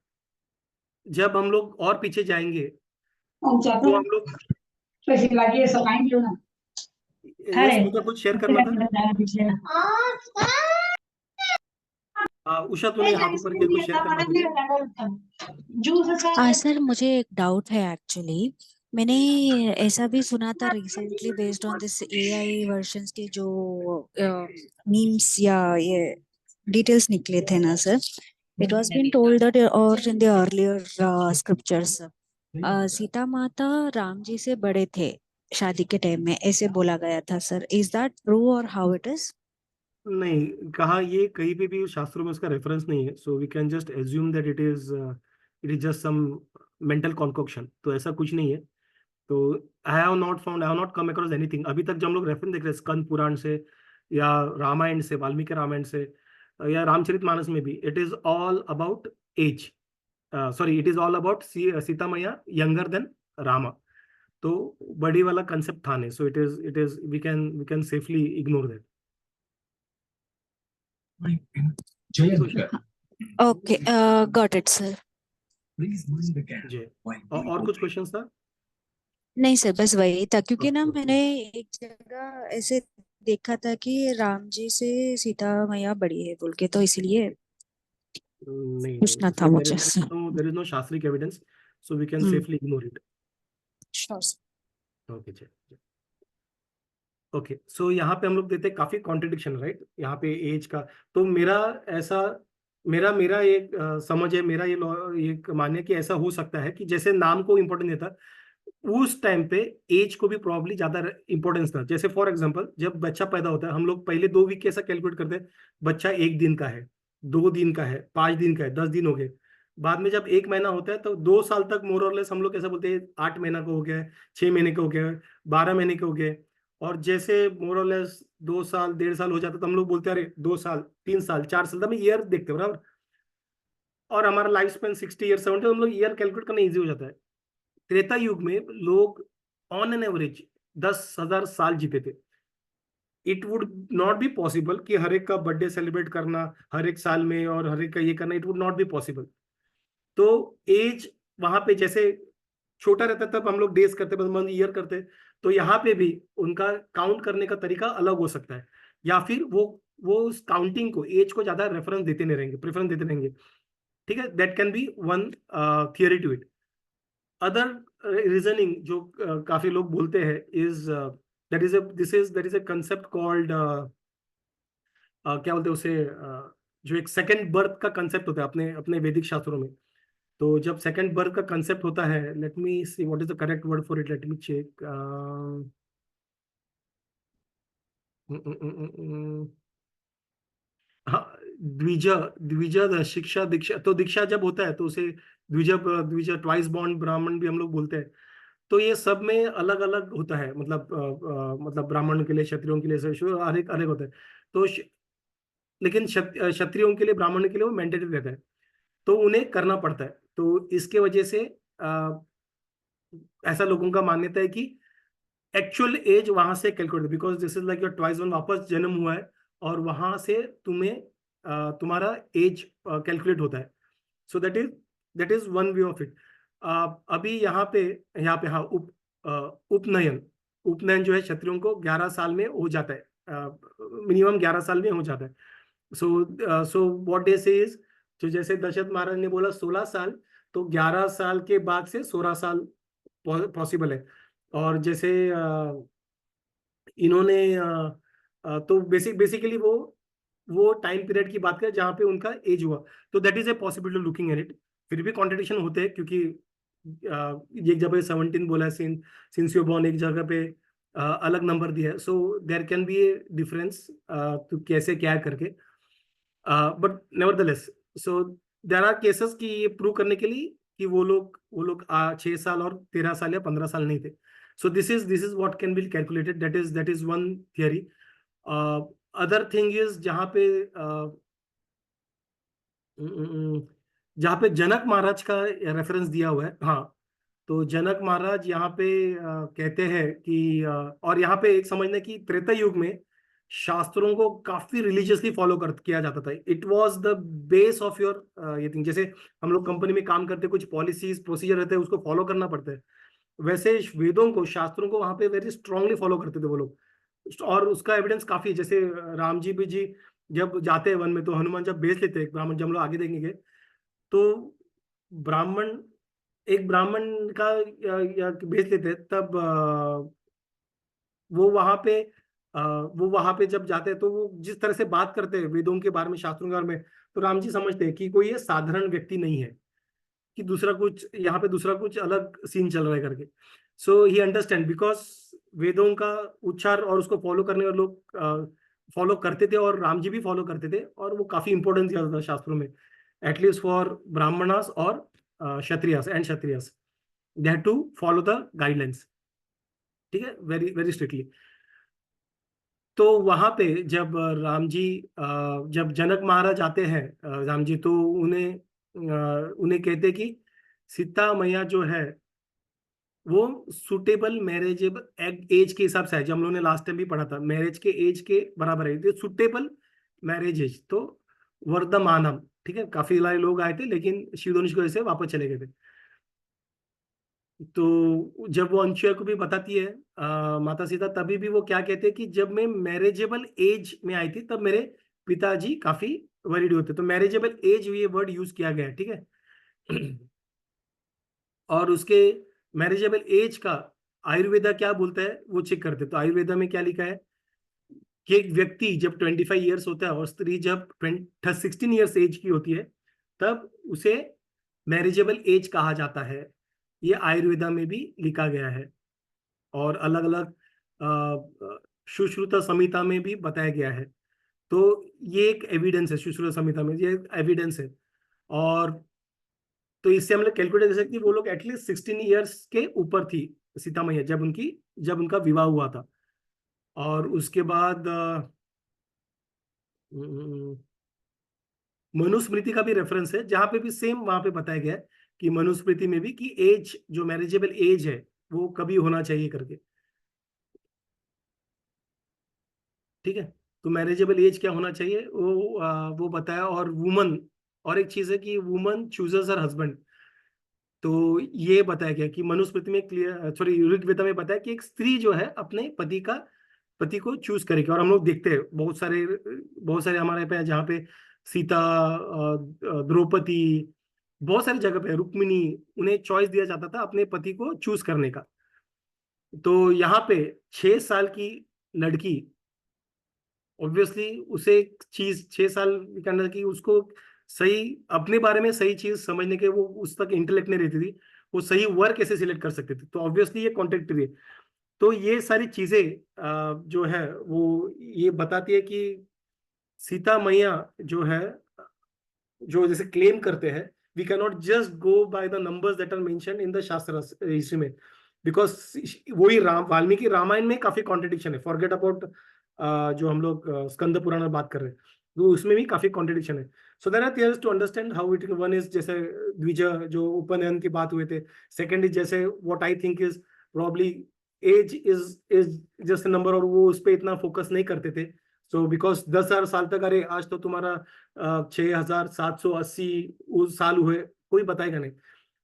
जब हम लोग और पीछे जाएंगे तो हम लोग यस मुझे कुछ शेयर करना था। उषा तूने हाथ ऊपर किया, कुछ शेयर करना तुझे? सर मुझे एक डाउट है एक्चुअली। मैंने ऐसा भी सुना था recently based on this AI versions के जो मीम्स या ये डिटेल्स निकले थे ना sir, it was been told that और in the earlier scriptures Sita Mata Ram जी से बड़े थे शादी के टाइम में, ऐसे बोला गया था सर। इज दैट ट्रू और हाउ इट इज? नहीं, कहा ये कहीं पे भी शास्त्रों में उसका रेफरेंस नहीं है, so we can just assume that it is just some mental concoction, तो ऐसा कुछ नहीं है। तो I have not come across anything अभी तक जो हम लोग रेफरेंस देख रहे हैं स्कंद पुराण से या रामायण से, वाल्मीकि रामायण से या रामचरितमानस में भी, it is all about age, sorry it is all about Sita मैया यंगर देन रामा। तो बड़ी वाला कंसेप्ट था नहीं, so it is we can safely ignore that. Okay, got it sir. जी, और कुछ क्वेश्चन था? नहीं सर, बस वही था क्योंकि ना ओके, मैंने एक जगह ऐसे देखा था कि राम जी से सीता मैया बड़ी है बोल के, तो इसलिए नहीं नहीं, पूछना था इसमें मुझे सर। देयर इज नो शास्त्रिक evidence, so we can hmm, safely ignore it. Sure. Okay जी। ओके, सो यहाँ पे हम लोग देते हैं काफी कॉन्ट्रडिक्शन, राइट, यहाँ पे एज का। तो मेरा ऐसा मेरा मेरा एक समझ है, मेरा ये मान्य कि ऐसा हो सकता है कि जैसे नाम को इम्पोर्टेंस देता उस टाइम पे एज को भी प्रॉब्ली ज्यादा इंपॉर्टेंस था। जैसे फॉर एग्जांपल जब बच्चा पैदा होता है हम लोग पहले 2 वीक कैसा कैलकुलेट करते हैं, बच्चा 1 दिन का है, 2 दिन का है, 5 दिन का है, 10 दिन हो गए। बाद में जब 1 महीना होता है तो 2 साल तक मोर और लेस हम लोग कैसा बोलते हैं, 8 महीना का हो गया है, 6 महीने का हो गया है, 12 महीने के हो गए। और जैसे मोर और लेस 2 साल 1.5 साल हो जाता तो हम लोग बोलते हैं अरे 2 साल 3 साल 4 साल, हम ईयर देखते हैं बराबर। और हमारा लाइफ स्पेन 60 ईयर 70, हम लोग ईयर कैलकुलेट करना ईजी हो जाता है। त्रेता युग में लोग ऑन एन एवरेज 10,000 साल जीते थे। It would not be possible कि हर एक का बर्थडे सेलिब्रेट करना हर एक साल में और हर एक का ये करना, it would not be possible. तो एज वहां पे जैसे छोटा रहता तब हम लोग डेज करते, मंथ ईयर करते, तो यहाँ पे भी उनका काउंट करने का तरीका अलग हो सकता है। या फिर वो उस काउंटिंग को, एज को ज्यादा रेफरेंस देते नहीं रहेंगे, प्रेफरेंस देते रहेंगे, ठीक है। That can be one theory to it. Other reasoning जो काफी लोग बोलते हैं is that is a concept called क्या बोलते हैं उसे, जो एक सेकंड बर्थ का कंसेप्ट होता है अपने अपने वैदिक शास्त्रों में। तो जब सेकंड बर्थ का कंसेप्ट होता है, let me see what is the correct word for it, let me check. हाँ, द्विज द्विज शिक्षा दीक्षा, तो दीक्षा जब होता है तो उसे द्विज द्विज ट्वाइस बॉर्न ब्राह्मण भी हम लोग बोलते हैं। तो ये सब में अलग अलग होता है, मतलब मतलब ब्राह्मण के लिए, क्षत्रियों के लिए हर एक अलग होता है। तो लेकिन क्षत्रियों के लिए, ब्राह्मण के लिए वो मैंडेटरी रहता है, तो उन्हें करना पड़ता है। तो इसके वजह से ऐसा लोगों का मान्यता है कि एक्चुअल एज वहां से calculate, because this is like your twice one, वापस जन्म हुआ है और वहां से तुम्हें तुम्हारा एज कैलकुलेट होता है। So that is one way of it. अभी यहाँ पे हाँ, उपनयन उपनयन जो है क्षत्रियों को 11 साल में हो जाता है, मिनिमम 11 साल में हो जाता है. सो व्हाट दे से इज, तो जैसे दशरथ महाराज ने बोला 16 साल, तो 11 साल के बाद से 16 साल पॉसिबल है. और जैसे इन्होंने तो बेसिकली वो टाइम पीरियड की बात करें जहां पे उनका एज हुआ, तो that is a possibility looking at it. फिर भी कॉन्ट्रडिक्शन होते हैं, क्योंकि एक जगह पे 17 बोला है, सिंस यू बॉर्न, एक जगह पे अलग नंबर दिया है. So there can be a difference, तो कैसे क्या करके, but nevertheless, so there are cases कि ये प्रूव करने के लिए कि वो लोग 6 साल और 13 साल या 15 साल नहीं थे. सो this is what can be calculated. That is one theory. Other thing is जहाँ पे जनक महाराज का रेफरेंस दिया हुआ है. हाँ, तो जनक महाराज यहाँ पे कहते हैं कि और यहाँ पे एक समझना कि त्रेता युग में शास्त्रों को काफी रिलीजियसली फॉलो कर किया जाता था. It was the base of your ये थिंग. जैसे हम लोग कंपनी में काम करते, कुछ पॉलिसीज प्रोसीजर रहते हैं, उसको फॉलो करना पड़ता है. वैसे वेदों को, शास्त्रों को वहां पे वेरी स्ट्रांगली फॉलो करते थे वो लोग. और उसका एविडेंस काफी है. जैसे राम जी भी जी जब जाते हैं वन में, तो हनुमान जब बेच लेते हैं ब्राह्मण, जब हम लोग आगे देखेंगे, तो ब्राह्मण एक ब्राह्मण का या बेच लेते हैं, तब वो वहां पे वो वहां पे जब जाते हैं, तो वो जिस तरह से बात करते हैं वेदों के बारे में, शास्त्रों के बारे में, तो राम जी समझते हैं कि कोई ये साधारण व्यक्ति नहीं है, कि दूसरा कुछ यहाँ पे दूसरा कुछ अलग सीन चल रहा है करके. सो ही अंडरस्टैंड, बिकॉज वेदों का उच्चार और उसको फॉलो करने वाले लोग फॉलो करते थे, और राम जी भी फॉलो करते थे, और वो काफी इंपॉर्टेंस दिया था शास्त्रों में, एटलीस्ट फॉर ब्राह्मणास और Kshatriyas and Kshatriyas. They had to follow the guidelines. ठीक है, वेरी वेरी स्ट्रिक्टली. तो वहां पे जब राम जी जब जनक महाराज आते हैं, राम जी, तो उन्हें कहते कि सीता मैया जो है वो सुटेबल मैरिजेबल एज के हिसाब से है, जो हम लोगों ने लास्ट टाइम भी पढ़ा था, मैरिज के एज के बराबर है सुटेबल मैरिज एज. तो वर्धमानम, ठीक है, काफी सारे लोग आए थे, लेकिन शिवधनुष की वजह से वापस चले गए थे. तो जब वो अनुसुईया को भी बताती है माता सीता, तभी भी वो क्या कहते हैं कि जब मैं मैरिजेबल एज में आई थी, तब मेरे पिताजी काफी वरीड होते. तो मैरिजेबल एज ये वर्ड यूज किया गया है, ठीक है. और उसके मैरिजेबल एज का आयुर्वेदा क्या बोलता है वो चेक करते. तो आयुर्वेदा में क्या लिखा है कि एक व्यक्ति जब 25 ईयर्स होता है, और स्त्री जब 16 ईयर्स एज की होती है, तब उसे मैरिजेबल एज कहा जाता है. ये आयुर्वेदा में भी लिखा गया है, और अलग अलग सुश्रुत संहिता में भी बताया गया है. तो ये एक एविडेंस है, सुश्रुत संहिता में ये एविडेंस है. और तो इससे हम लोग कैलकुलेट कर सकते हैं वो लोग एटलीस्ट 16 ईयर्स के ऊपर थी सीता मैया जब उनका विवाह हुआ था. और उसके बाद मनुस्मृति का भी रेफरेंस है, जहां पे भी सेम वहां पे बताया गया है कि मनुस्मृति में भी कि एज जो मैरिजेबल एज है वो कभी होना चाहिए करके. ठीक है, तो मैरिजेबल एज क्या होना चाहिए वो बताया. और वुमन, और एक चीज है कि वुमन चूजेस हर हस्बैंड. तो ये बताया गया कि मनुस्मृति में क्लियर, सॉरी, ऋग्वेद में बताया कि एक स्त्री जो है अपने पति को चूज करेगी. और हम लोग देखते हैं बहुत सारे हमारे पे जहाँ पे सीता, द्रौपदी, बहुत सारी जगह पे रुक्मिणी, उन्हें चॉइस दिया जाता था अपने पति को चूज करने का. तो यहाँ पे 6 साल की लड़की, ऑब्वियसली उसे एक चीज 6 साल के अंदर की उसको सही अपने बारे में सही चीज समझने के वो उस तक इंटेलेक्ट नहीं रहती थी, वो सही वर्क कैसे सिलेक्ट कर सकते थे. तो ऑब्वियसली ये कॉन्ट्रेक्टरी है. तो ये सारी चीजें जो है वो ये बताती है कि सीता मैया जो है, जो जैसे क्लेम करते हैं, we can not just go by the numbers that are mention in the shastra history में, बिकॉज वही वाल्मीकि रामायण में काफी कॉन्ट्रडिक्शन है. फॉरगेट अबाउट जो हम लोग स्कंद पुराण में बात कर रहे हैं, तो उसमें भी काफी कॉन्ट्रडिक्शन है. So there are theories to understand how it. One is जैसे द्विज जो उपनयन की बात हुए थे. सेकंड इज जैसे what I think is probably age is just number, और वो उस पर इतना फोकस नहीं करते थे. सो बिकॉज 10,000 साल तक, अरे आज तो तुम्हारा 6,780 साल हुए, कोई बताएगा नहीं.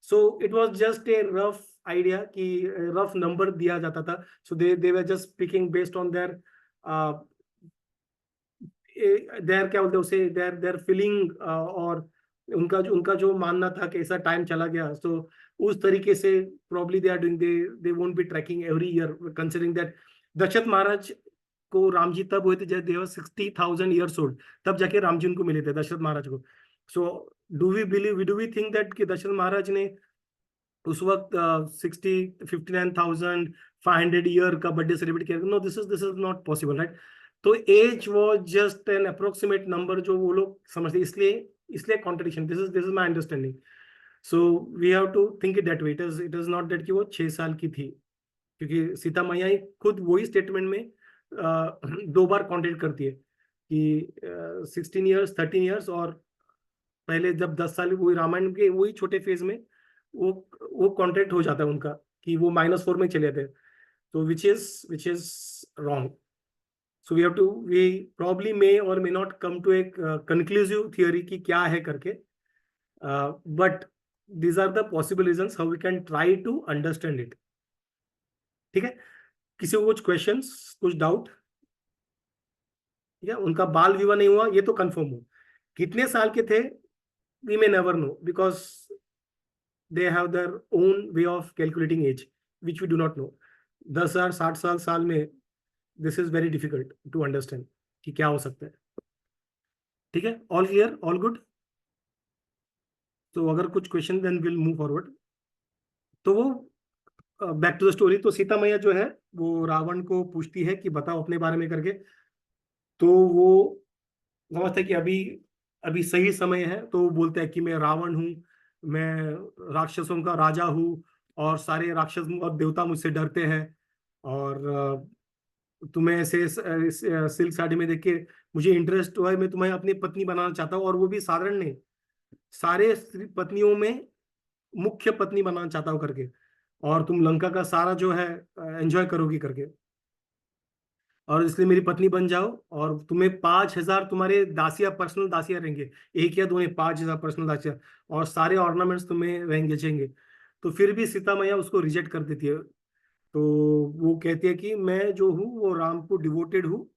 So it was just a rough idea कि रफ नंबर दिया जाता था. So they were just speaking based on their their क्या बोलते हैं उसे, देयर फीलिंग, और उनका जो मानना था कि ऐसा टाइम चला गया, तो उस तरीके से probably they are doing, they won't be tracking every year, considering that Dasharath Maharaj को राम जी तब हुए थे जब दे वर 60,000 ईयर्स ओल्ड, तब जाके राम जी उनको मिले थे, दशरथ महाराज को। So do we think that कि दशरथ महाराज ने उस वक्त 59,500 ईयर का बर्थडे सेलिब्रेट किया? No, this is not possible, right? तो age was just an approximate number जो वो लोग समझते, इसलिए इसलिए contradiction, this is my understanding. So we have to think it that way, it is not that कि वो 6 साल की थी, क्योंकि सीता मैया ही खुद वही स्टेटमेंट में 2 बार कॉन्ट्रडिक्ट करती है कि 16 ईयर्स, 13 ईयर्स, और पहले जब 10 साल, वही रामायण के वही छोटे फेज में वो कॉन्ट्रैक्ट हो जाता है उनका कि वो -4 में चले थे, तो which is wrong. So we probably may और मे नॉट कम टू एक कंक्लूसिव थियोरी कि क्या है करके, but these are the possible reasons how we can try to understand it. ठीक है, किसी को कुछ क्वेश्चंस, कुछ डाउट? ठीक है, उनका बाल विवाह नहीं हुआ ये तो कंफर्म हो, कितने साल के थे we may never know, because they have their own way of calculating age which we do not know. 10 साल 60 साल में this is very difficult to understand कि क्या हो सकता है। ठीक है, all clear, all good? तो अगर कुछ question then will move forward. तो वो बैक टू द स्टोरी, तो सीता मैया जो है वो रावण को पूछती है कि बताओ अपने बारे में करके, तो वो समझता है कि अभी अभी सही समय है, तो वो बोलता है कि मैं रावण हूँ, मैं राक्षसों का राजा हूँ, और सारे राक्षस और देवता मुझसे डरते हैं, और तुम्हें ऐसे सिल्क साड़ी में देख के मुझे इंटरेस्ट हुआ है, मैं तुम्हें अपनी पत्नी बनाना चाहता हूँ, और वो भी साधारण नहीं, सारे पत्नियों में मुख्य पत्नी बनाना चाहता हूँ करके, और तुम लंका का सारा जो है एंजॉय करोगी करके, और इसलिए मेरी पत्नी बन जाओ, और तुम्हें 5,000 तुम्हारे दासिया, पर्सनल दासिया रहेंगे, एक या दो नहीं, 5,000 पर्सनल दासिया, और सारे ऑर्नामेंट्स तुम्हें रहेंगे चाहिए। तो फिर भी सीता मैया उसको रिजेक्ट कर देती है, तो वो कहती है कि मैं जो हूँ वो राम को डिवोटेड हूँ,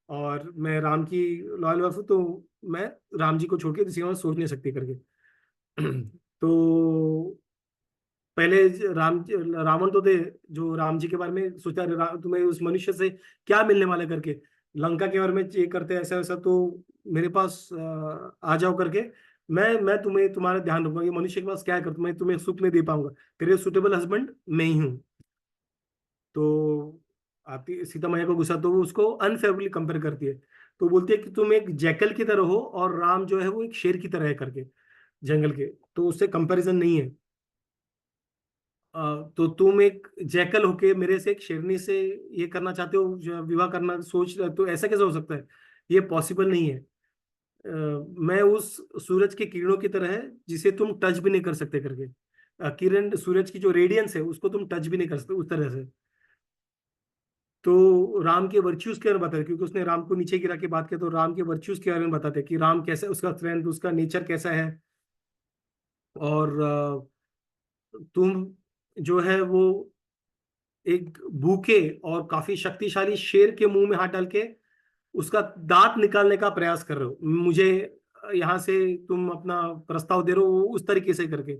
और मैं राम की लॉयल वाइफ हूँ, तो मैं राम जी को छोड़ के किसी और सोच नहीं सकती करके। तो पहले रावण तो थे जो राम जी के बारे में सोचा, तुम्हें उस मनुष्य से क्या मिलने वाला करके, लंका के बारे में ये करते हैं ऐसा वैसा, तो मेरे पास आ जाओ करके, मैं तुम्हें तुम्हारा ध्यान रखूंगा, ये मनुष्य के पास क्या कर, मैं तुम्हें सुख नहीं दे पाऊंगा, तेरे सुटेबल हस्बैंड मैं ही हूँ। तो आती सीता मैया को गुस्सा, तो वो उसको अनफेवरबली कंपेयर करती है, तो बोलती है कि तुम एक जैकल की तरह हो, और राम जो है वो एक शेर की तरह है करके, जंगल के, तो उससे कंपैरिजन नहीं है। तो तुम एक जैकल होके मेरे से, एक शेरनी से ये करना चाहते हो, जो विवाह करना सोच रहे हो, तो ऐसा कैसे हो सकता है? ये पॉसिबल नहीं है। मैं उस सूरज की किरणों की तरह है जिसे तुम टच भी नहीं कर सकते करके, किरण सूरज की जो रेडियंस है उसको तुम टच भी नहीं कर सकते उस तरह से। तो राम के वर्च्यूज के बारे में बताते, क्योंकि उसने राम को नीचे गिरा के बात किया, तो राम के वर्च्यूज के बारे में बताते कि राम कैसा, उसका स्ट्रेंथ, उसका नेचर कैसा है, और तुम जो है वो एक भूखे और काफी शक्तिशाली शेर के मुंह में हाथ डाल के उसका दांत निकालने का प्रयास कर रहे हो, मुझे यहाँ से तुम अपना प्रस्ताव दे रहे हो उस तरीके से करके,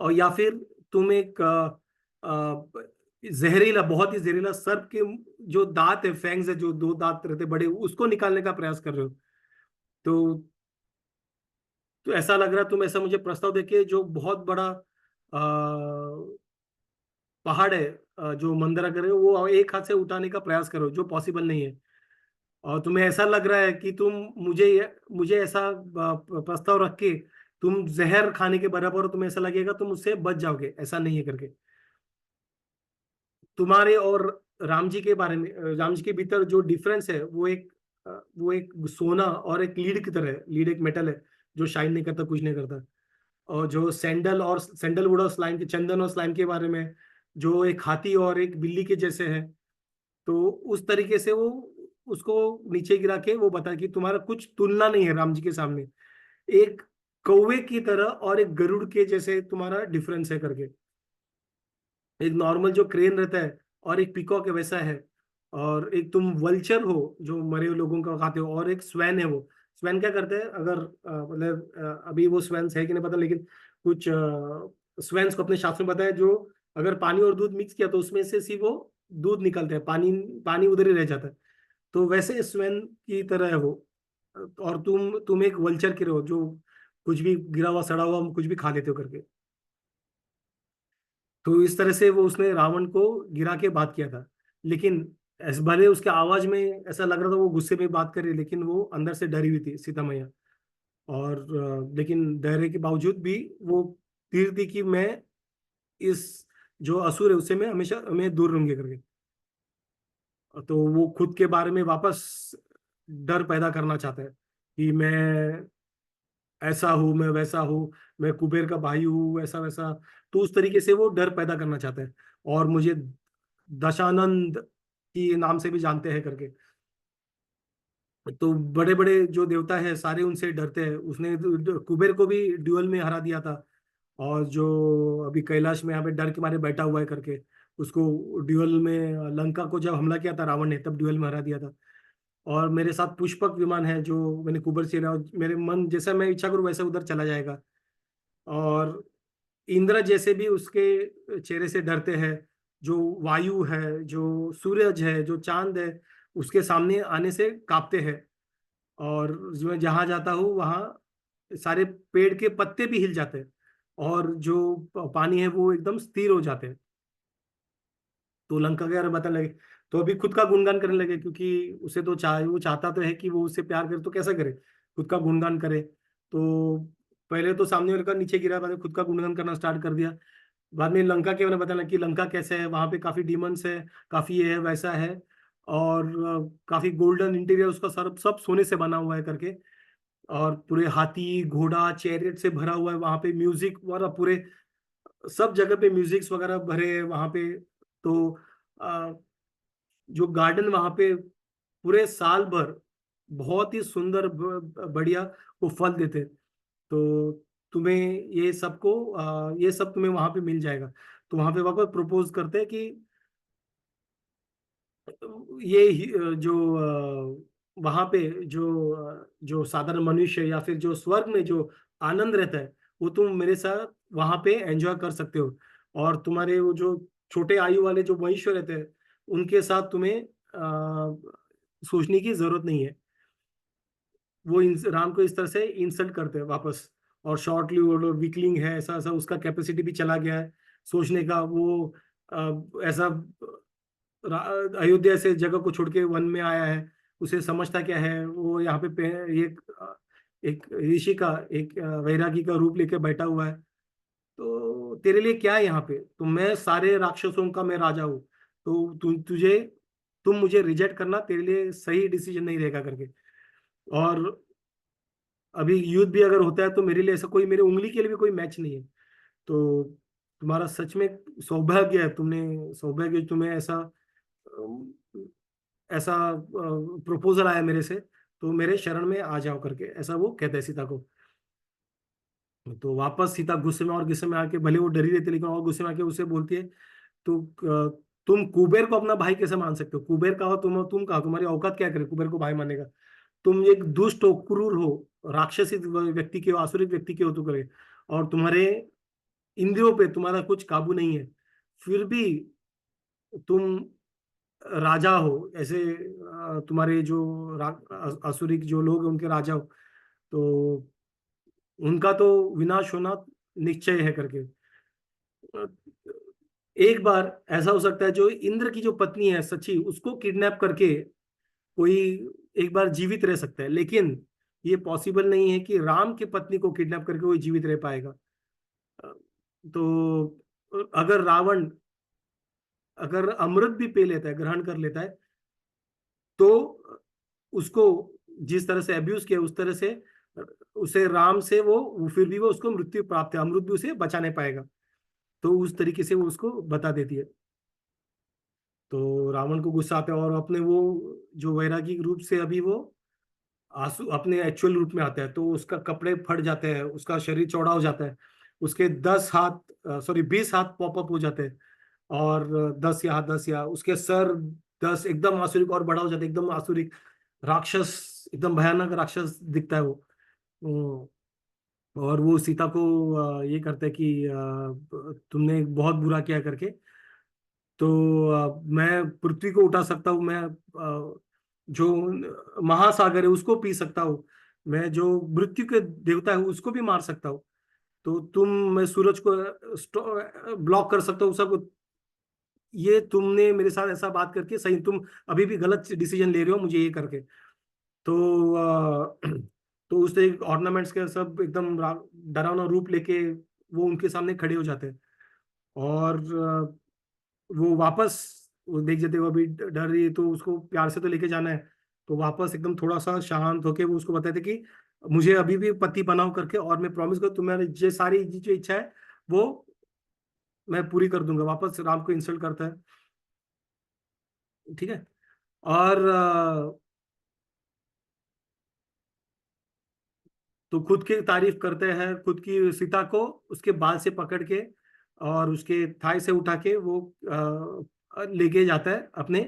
और या फिर तुम एक जहरीला, बहुत ही जहरीला सर्प के जो दांत है, फैंग्स है, जो 2 दांत रहते बड़े, उसको निकालने का प्रयास कर रहे हो। तो ऐसा लग रहा है, तुम ऐसा मुझे प्रस्ताव देके जो बहुत बड़ा पहाड़ है, जो मंदरा करे, वो एक हाथ से उठाने का प्रयास करो, जो पॉसिबल नहीं है, और तुम्हें ऐसा लग रहा है कि तुम मुझे मुझे ऐसा प्रस्ताव रख के तुम जहर खाने के बराबर हो, तुम्हें ऐसा लगेगा तुम उससे बच जाओगे, ऐसा नहीं है करके। तुम्हारे और राम जी के बारे में, राम जी के भीतर जो डिफरेंस है वो एक सोना और एक लीड की तरह है। लीड एक मेटल है जो शाइन नहीं करता, कुछ नहीं करता, और जो सैंडलवुड और स्लाइम के, चंदन और स्लाइम के बारे में, जो एक हाथी और एक बिल्ली के जैसे है, तो उस तरीके से वो उसको नीचे गिरा के वो बता कि तुम्हारा कुछ तुलना नहीं है राम जी के सामने, एक कौवे की तरह और एक गरुड़ के जैसे तुम्हारा डिफरेंस है करके, एक नॉर्मल जो क्रेन रहता है और एक पीकॉक है वैसा है, और एक तुम वल्चर हो जो मरे हुए लोगों का खाते हो, और एक स्वैन है। वो स्वैन क्या करते हैं, अगर मतलब अभी वो स्वैन्स है कि नहीं पता, लेकिन कुछ स्वैन्स को अपने शास्त्र में बताया, जो अगर पानी और दूध मिक्स किया तो उसमें से सिर्फ वो दूध निकलता है, पानी पानी उधर ही रह जाता है। तो वैसे स्वैन की तरह है वो। और तुम एक वल्चर की रहो जो कुछ भी गिरा हुआ सड़ा हुआ कुछ भी खा लेते हो करके। तो इस तरह से वो उसने रावण को गिरा के बात किया था। लेकिन भले उसके आवाज में ऐसा लग रहा था वो गुस्से में बात कर रही है, लेकिन वो अंदर से डरी हुई थी सीता मैया। और लेकिन डरे के बावजूद भी वो तीर थी कि मैं इस जो असुर है उससे मैं हमेशा मैं दूर रहूंगी करके। तो वो खुद के बारे में वापस डर पैदा करना चाहता है कि मैं ऐसा हूँ, मैं वैसा हूँ, मैं कुबेर का भाई हूँ, ऐसा वैसा। तो उस तरीके से वो डर पैदा करना चाहता है। और मुझे दशानंद की नाम से भी जानते हैं करके। तो बड़े बड़े जो देवता है सारे उनसे डरते हैं। उसने कुबेर को भी ड्यूअल में हरा दिया था। और जो अभी कैलाश में यहाँ पे डर के मारे बैठा हुआ है करके, उसको ड्यूअल में लंका को जब हमला किया था रावण ने, तब ड्यूअल में हरा दिया था। और मेरे साथ पुष्पक विमान है जो मैंने कुबेर से लिया, और मेरे मन जैसा मैं इच्छा करूँ वैसे उधर चला जाएगा। और इंद्र जैसे भी उसके चेहरे से डरते हैं। जो वायु है, जो सूरज है, जो चांद है, उसके सामने आने से कांपते हैं। और जो मैं जहां जाता हूँ वहां सारे पेड़ के पत्ते भी हिल जाते हैं। और जो पानी है वो एकदम स्थिर हो जाते हैं। तो लंका के बारे में बताने लगे। तो अभी खुद का गुणगान करने लगे, क्योंकि उसे तो वो चाहता तो है कि वो उससे प्यार करे, तो कैसा करे, खुद का गुणगान करे। तो पहले तो सामने वाले का नीचे गिरा, बाद में खुद का गुणगान करना स्टार्ट कर दिया। बाद में लंका के बारे में बताना कि लंका कैसे है, वहां पे काफी डिमंस है, काफी ये है वैसा है। और काफी गोल्डन इंटीरियर उसका, सब सब सोने से बना हुआ है करके। और पूरे हाथी घोड़ा चैरियट से भरा हुआ है, वहां पे म्यूजिक वगैरह पूरे सब जगह पे म्यूजिक्स वगैरह भरे हैं वहां पे। तो जो गार्डन वहां पे पूरे साल भर बहुत ही सुंदर बढ़िया वो फल देते हैं। तो तुम्हें ये सबको ये सब तुम्हें वहां पे मिल जाएगा। तो वहां पे वापस प्रपोज करते हैं कि जो वहां पे जो साधारण मनुष्य या फिर जो स्वर्ग में जो आनंद रहता है, वो तुम मेरे साथ वहां पे एंजॉय कर सकते हो। और तुम्हारे वो जो छोटे आयु वाले जो मनुष्य रहते हैं, उनके साथ तुम्हें सोचने की जरूरत नहीं है। वो राम को इस तरह से इंसल्ट करते हैं वापस। और शॉर्टली वो वीकलिंग है, ऐसा ऐसा उसका कैपेसिटी भी चला गया है सोचने का। वो ऐसा अयोध्या से जगह को छोड़ के वन में आया है, उसे समझता क्या है। वो यहाँ पे एक ऋषि का, एक वैरागी का रूप लेके बैठा हुआ है। तो तेरे लिए क्या है यहाँ पे, तो मैं सारे राक्षसों का मैं राजा हूँ। तो तुम मुझे रिजेक्ट करना तेरे लिए सही डिसीजन नहीं रहेगा करके। और अभी युद्ध भी अगर होता है तो मेरे लिए ऐसा कोई, मेरे उंगली के लिए भी कोई मैच नहीं है। तो तुम्हारा सच में सौभाग्य है, तुमने सौभाग्य, तुम्हें ऐसा प्रपोजल आया मेरे से, तो मेरे शरण में आ जाओ करके, ऐसा वो कहते हैं सीता को। तो वापस सीता गुस्से में और गुस्से में आके, भले वो डरी रहती है लेकिन और गुस्से में आके उसे बोलती है, तो तुम कुबेर को अपना भाई कैसे मान सकते हो, कुबेर का हो तुम कहा, तुम्हारी औकात क्या करे कुबेर को भाई मानने का। तुम एक दुष्ट हो, क्रूर हो, राक्षसी व्यक्ति के हो, आसुरिक व्यक्ति के हो तू करे। और तुम्हारे इंद्रियों पे तुम्हारा कुछ काबू नहीं है, फिर भी तुम राजा हो ऐसे। तुम्हारे जो आसुरिक जो लोग हैं उनके राजा हो, तो उनका तो विनाश होना निश्चय है करके। एक बार ऐसा हो सकता है जो इंद्र की जो पत्नी है सची, उसको किडनैप करके कोई एक बार जीवित रह सकता है, लेकिन ये पॉसिबल नहीं है कि राम की पत्नी को किडनैप करके कोई जीवित रह पाएगा। तो अगर रावण अगर अमृत भी पी लेता है, ग्रहण कर लेता है, तो उसको जिस तरह से अब्यूज किया उस तरह से उसे राम से वो फिर भी वो उसको मृत्यु प्राप्त है, अमृत भी उसे बचा नहीं पाएगा। तो उस तरीके से वो उसको बता देती है। तो रावण को गुस्सा आता है, और अपने वो जो वैरागी रूप से अभी वो आंसू अपने एक्चुअल रूप में आता है, तो उसका कपड़े फट जाते हैं, उसका शरीर चौड़ा हो जाता है, उसके 10 हाथ 20 हाथ पॉपअप हो जाते हैं। और 10 या उसके सर 10 एकदम आसुरिक और बड़ा हो जाता है, एकदम आसुरिक राक्षस, एकदम भयानक राक्षस दिखता है वो। और वो सीता को ये करता है कि तुमने बहुत बुरा किया करके, तो मैं पृथ्वी को उठा सकता हूँ, मैं जो महासागर है उसको पी सकता हूँ, मैं जो मृत्यु के देवता है उसको भी मार सकता हूँ, तो मैं सूरज को ब्लॉक कर सकता हूँ सब। ये तुमने मेरे साथ ऐसा बात करके सही, तुम अभी भी गलत डिसीजन ले रहे हो मुझे ये करके। तो तो उसने ऑर्नामेंट्स के सब एकदम डरावना रूप लेके वो उनके सामने खड़े हो जाते हैं। और वो वापस, वो देख जाते वो अभी डर रही है, तो उसको प्यार से तो लेके जाना है, तो वापस एकदम थोड़ा सा शांत होके वो उसको बताते कि मुझे अभी भी पति बनाओ करके, और मैं प्रॉमिस करूँ तुम्हारी जो सारी जो इच्छा है वो मैं पूरी कर दूंगा। वापस राम को इंसल्ट करता है, ठीक है। और तो खुद की तारीफ करते हैं, खुद की सीता को उसके बाल से पकड़ के और उसके थाई से उठा के वो लेके जाता है अपने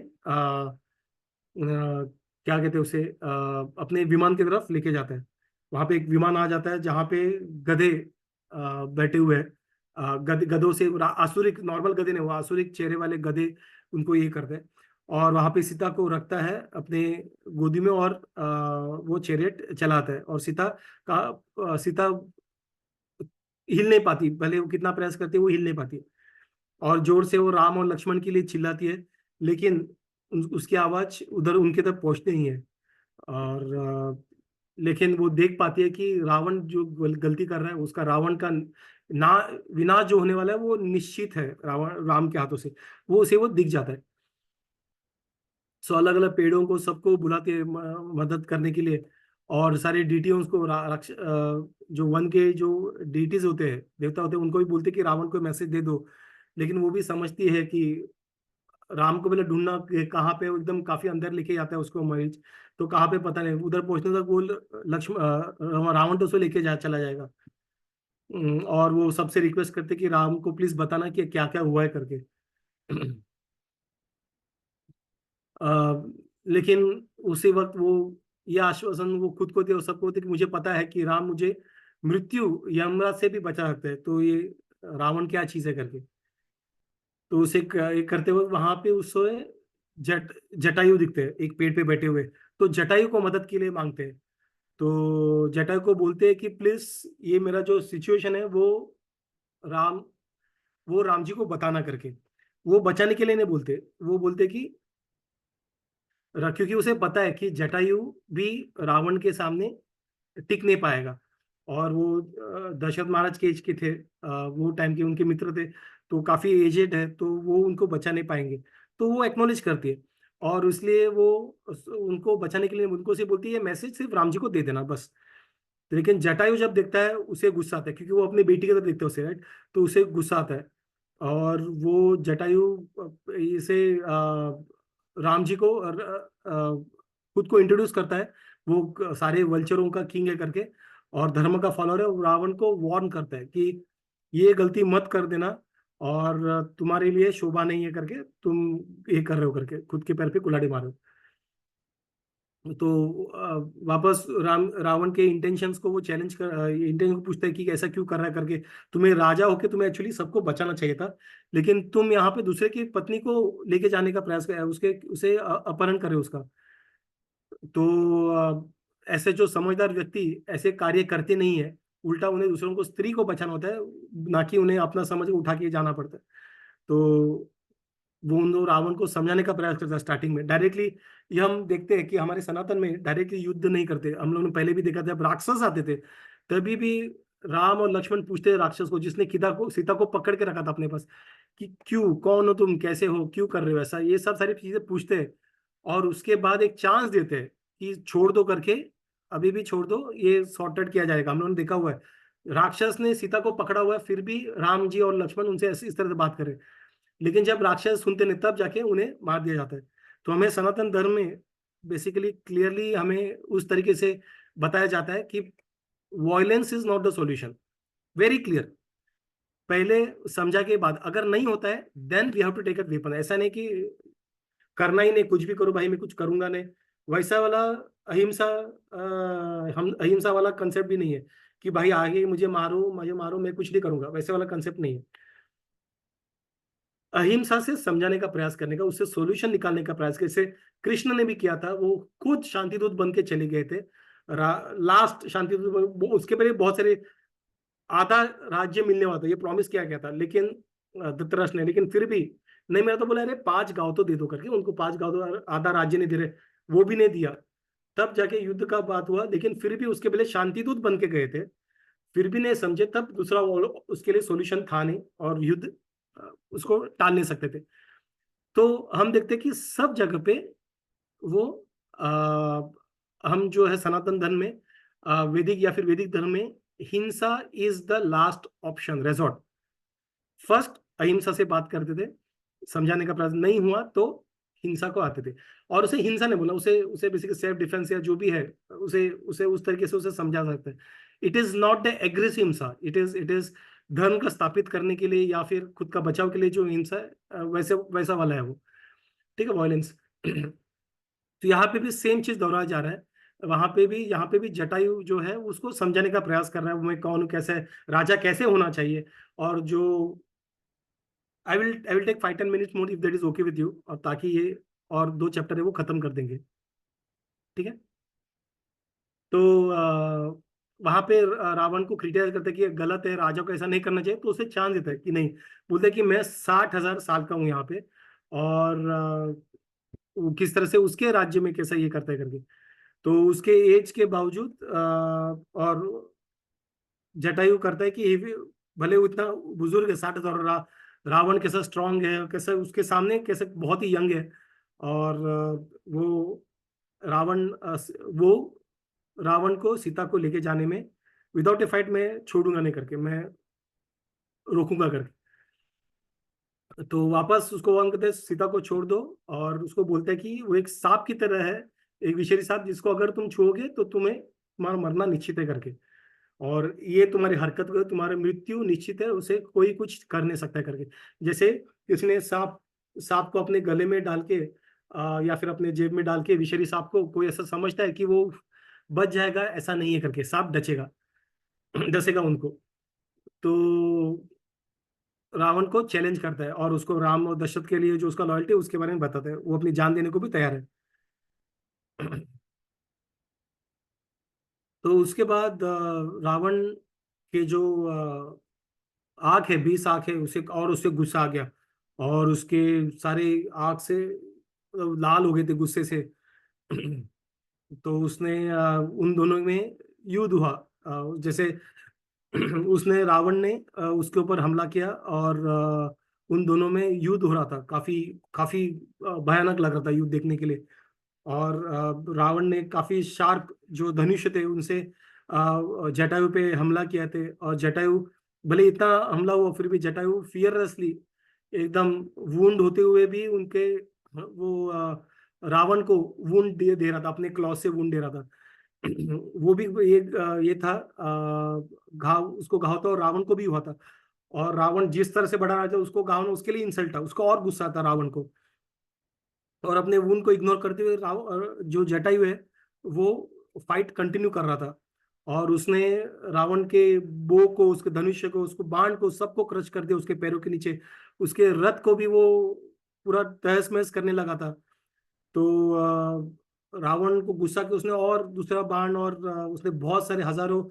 क्या कहते हैं उसे, अपने विमान की तरफ लेके जाता है। वहां पे एक विमान आ जाता है जहाँ पे गधे बैठे हुए हैं। गधों से आसुरिक, नॉर्मल गधे नहीं, वो आसुरिक चेहरे वाले गधे उनको ये करते हैं। और वहां पे सीता को रखता है अपने गोदी में, और वो चैरियट चलाता है। और सीता हिल नहीं पाती, भले वो कितना प्रयास करती है वो हिल नहीं पाती। और जोर से वो राम और लक्ष्मण के लिए चिल्लाती है, लेकिन उसकी आवाज उधर उनके तक पहुंचती नहीं है। और लेकिन वो देख पाती है कि रावण जो गलती कर रहा है, उसका रावण का ना विनाश जो होने वाला है वो निश्चित है रावण राम के हाथों से, वो उसे वो दिख जाता है। सो अलग अलग पेड़ों को सबको बुलाते हैं मदद करने के लिए। और सारे डीटीओ को जो वन के जो डीटीज होते हैं, देवता होते हैं, उनको भी बोलते हैं कि रावण को मैसेज दे दो। लेकिन वो भी समझती है कि राम को पहले ढूंढना कि कहाँ पे, वो एकदम काफी अंदर लेके जाता है उसको मरीच, तो कहाँ पे पता नहीं, उधर पहुंचने तक वो रावण तो उसको लेके चला जाएगा। और वो सबसे रिक्वेस्ट करते कि राम को प्लीज बताना कि क्या क्या हुआ है करके। लेकिन उसी वक्त वो ये आश्वासन वो खुद को दे और सबको दे कि मुझे पता है कि राम मुझे मृत्यु यमराज से भी बचा सकते हैं, तो ये रावण क्या चीज है करके। तो उसे ये करते हुए वहां पे उससे जटायु दिखते हैं एक पेड़ पे बैठे हुए, तो जटायु को मदद के लिए मांगते हैं। तो जटायु को बोलते हैं कि प्लीज ये मेरा जो सिचुएशन है राम वो राम जी को बताना करके। वो बचाने के लिए नहीं बोलते, वो बोलते कि क्योंकि उसे पता है कि जटायु भी रावण के सामने टिक नहीं पाएगा। और वो दशरथ महाराज के एज के थे, वो टाइम के उनके मित्र थे, तो काफी एजेड है, तो वो उनको बचा नहीं पाएंगे। तो वो एक्नॉलेज करती है, और इसलिए वो उनको बचाने के लिए उनको से बोलती है मैसेज सिर्फ राम जी को दे देना बस। लेकिन जटायु जब देखता है उसे गुस्सा आता है, क्योंकि वो अपनी बेटी की तरफ देखता है उसे, राइट, तो उसे गुस्सा आता है। और वो जटायु इसे राम जी को खुद को इंट्रोड्यूस करता है, वो सारे वल्चरों का किंग है करके, और धर्म का फॉलोअर है। वो रावण को वार्न करता है कि ये गलती मत कर देना, और तुम्हारे लिए शोभा नहीं है करके तुम ये कर रहे हो करके, खुद के पैर पे कुल्हाड़ी मारो। तो वापस रावण के इंटेंशंस को वो चैलेंज कर इंटेंशन को पूछता है कि ऐसा क्यों कर रहा है करके। तुम्हें राजा होके तुम्हें एक्चुअली सबको बचाना चाहिए था, लेकिन तुम यहाँ पे दूसरे की पत्नी को लेके जाने का प्रयास कर, उसके उसे अपहरण करे उसका। तो ऐसे जो समझदार व्यक्ति ऐसे कार्य करते नहीं है, उल्टा उन्हें दूसरों को, स्त्री को बचाना होता है, ना कि उन्हें अपना समझ के उठा के जाना पड़ता है। तो वो उन लोग रावण को समझाने का प्रयास करता है स्टार्टिंग में डायरेक्टली। ये हम देखते हैं कि हमारे सनातन में डायरेक्टली युद्ध नहीं करते, हम लोगों ने पहले भी देखा था, जब राक्षस आते थे तभी भी राम और लक्ष्मण पूछते थे राक्षस को, जिसने सीता को पकड़ के रखा था अपने पास, कि क्यों, कौन हो तुम, कैसे हो, क्यों कर रहे हो ऐसा, ये सब सारी चीजें पूछते हैं। और उसके बाद एक चांस देते हैं कि छोड़ दो करके, अभी भी छोड़ दो, ये सॉर्ट आउट किया जाएगा। हम लोगों ने देखा हुआ है राक्षस ने सीता को पकड़ा हुआ है, फिर भी राम जी और लक्ष्मण उनसे ऐसे इस तरह से बात करें, लेकिन जब राक्षस सुनते नहीं तब जाके उन्हें मार दिया जाता है। तो हमें सनातन धर्म में बेसिकली क्लियरली हमें उस तरीके से बताया जाता है कि violence is not the solution, very clear. पहले समझा के बाद अगर नहीं होता है then we have to take a weapon. ऐसा नहीं कि करना ही नहीं, कुछ भी करो भाई, मैं कुछ करूंगा नहीं, वैसा वाला अहिंसा, हम अहिंसा वाला कंसेप्ट भी नहीं है कि भाई आगे मुझे मारो मैं कुछ नहीं करूंगा, वैसे वाला कंसेप्ट नहीं है। अहिंसा से समझाने का प्रयास करने का, उससे सॉल्यूशन निकालने का प्रयास, जैसे कृष्ण ने भी किया था, वो खुद शांति दूत बन के चले गए थे, लास्ट शांति दूत उसके पहले बहुत सारे आधा राज्य मिलने वाला था, ये प्रॉमिस किया गया था, लेकिन धृतराष्ट्र ने, लेकिन फिर भी नहीं, मेरा तो बोला अरे 5 गांव तो दे दो करके, उनको 5 गांव दो, आधा राज्य नहीं दे रहे, वो भी नहीं दिया, तब जाके युद्ध का बात हुआ, लेकिन फिर भी उसके पहले शांति दूत बन के गए थे, फिर भी नहीं समझे, तब दूसरा उसके लिए सॉल्यूशन था नहीं, और युद्ध उसको टाल नहीं सकते थे। तो हम देखते हैं कि सब जगह पे वो हम जो है सनातन धर्म में, वैदिक या फिर वैदिक धर्म में, हिंसा is the last option, resort. First अहिंसा से बात करते थे, समझाने का प्रयास नहीं हुआ तो हिंसा को आते थे, और उसे हिंसा नहीं बोला, उसे उसे बेसिकली सेल्फ डिफेंस या जो भी है, उसे उसे उस तरीके से उसे समझा सकते हैं। It is not the aggressive हिंसा, इट इज धर्म का स्थापित करने के लिए या फिर खुद का बचाव के लिए जो हिंसा है, वैसे वैसा वाला है वो, ठीक है, वायलेंस। तो यहाँ पे भी सेम चीज दोहराया जा रहा है, वहां पे भी, यहाँ पे भी जटायु जो है उसको समझाने का प्रयास कर रहा है, मैं कौन हूँ, कैसे राजा कैसे होना चाहिए, और जो I will take 5-10 minutes more if that is okay with you, और ताकि ये और 2 चैप्टर है वो खत्म कर देंगे, ठीक है। तो वहां पे रावण को क्रिटिसाइज करते हैं कि ये गलत है, राजा को ऐसा नहीं करना चाहिए, तो उसे चांस देता है कि नहीं, बोलते हैं कि मैं 60,000 साल का हूँ यहाँ पे, और वो किस तरह से उसके राज्य में कैसा ये करता है करके, तो उसके एज के बावजूद और जटायु करता है कि भले वो इतना बुजुर्ग है, 60,000, रावण कैसा स्ट्रांग है, कैसा उसके सामने कैसे बहुत ही यंग है, और वो रावण वो रावण को सीता को लेके जाने में विदाउट ए फाइट मैं छोड़ूंगा नहीं करके, मैं रोकूंगा करके, तो वापस उसको वन कहते हैं सीता को छोड़ दो, और उसको बोलते हैं कि वो एक सांप की तरह है, एक विषैली सांप, जिसको अगर तुम छुओगे तो तुम्हारा मरना निश्चित है करके, और ये तुम्हारी हरकत को, तुम्हारी मृत्यु निश्चित है, उसे कोई कुछ कर नहीं सकता है करके। जैसे किसी ने सांप सांप को अपने गले में डाल के, या फिर अपने जेब में डाल के, विषैली सांप को कोई ऐसा समझता है कि वो बच जाएगा, ऐसा नहीं है करके, सांप डचेगा, डसेगा उनको। तो रावण को चैलेंज करता है, और उसको राम और दशरथ के लिए जो उसका लॉयल्टी है उसके बारे में बताता है, वो अपनी जान देने को भी तैयार है। तो उसके बाद रावण के जो आंख है, 20 आंख है, उसे और उससे गुस्सा आ गया, और उसके सारे आंख से लाल हो गए थे गुस्से से। तो उसने उन दोनों में युद्ध हुआ, जैसे उसने रावण ने उसके ऊपर हमला किया, और उन दोनों में युद्ध हो रहा था, काफी काफी भयानक लग रहा था युद्ध देखने के लिए, और रावण ने काफी शार्प जो धनुष्य थे उनसे जटायु पे हमला किया थे, और जटायु भले इतना हमला हुआ फिर भी जटायु फियरलेसली एकदम वुंड होते हुए भी उनके वो रावण को वुंड दे रहा था, अपने क्लॉ से वुंड दे रहा था। वो भी ये था, घाव, उसको घाव था, और रावण को भी हुआ था, और रावण जिस तरह से बढ़ा रहा था उसको घाव ना, उसके लिए इंसल्ट था, उसको और गुस्सा था रावण को, और अपने वुंड को इग्नोर करते हुए जो जटायु है वो फाइट कंटिन्यू कर रहा था, और उसने रावण के बो को, उसके धनुष्य को, उसको बाण को, सबको क्रश कर दिया उसके पैरों के नीचे, उसके रथ को भी वो पूरा तहस महस करने लगा था। तो रावण को गुस्सा कि उसने और दूसरा बाण, और उसने बहुत सारे हजारों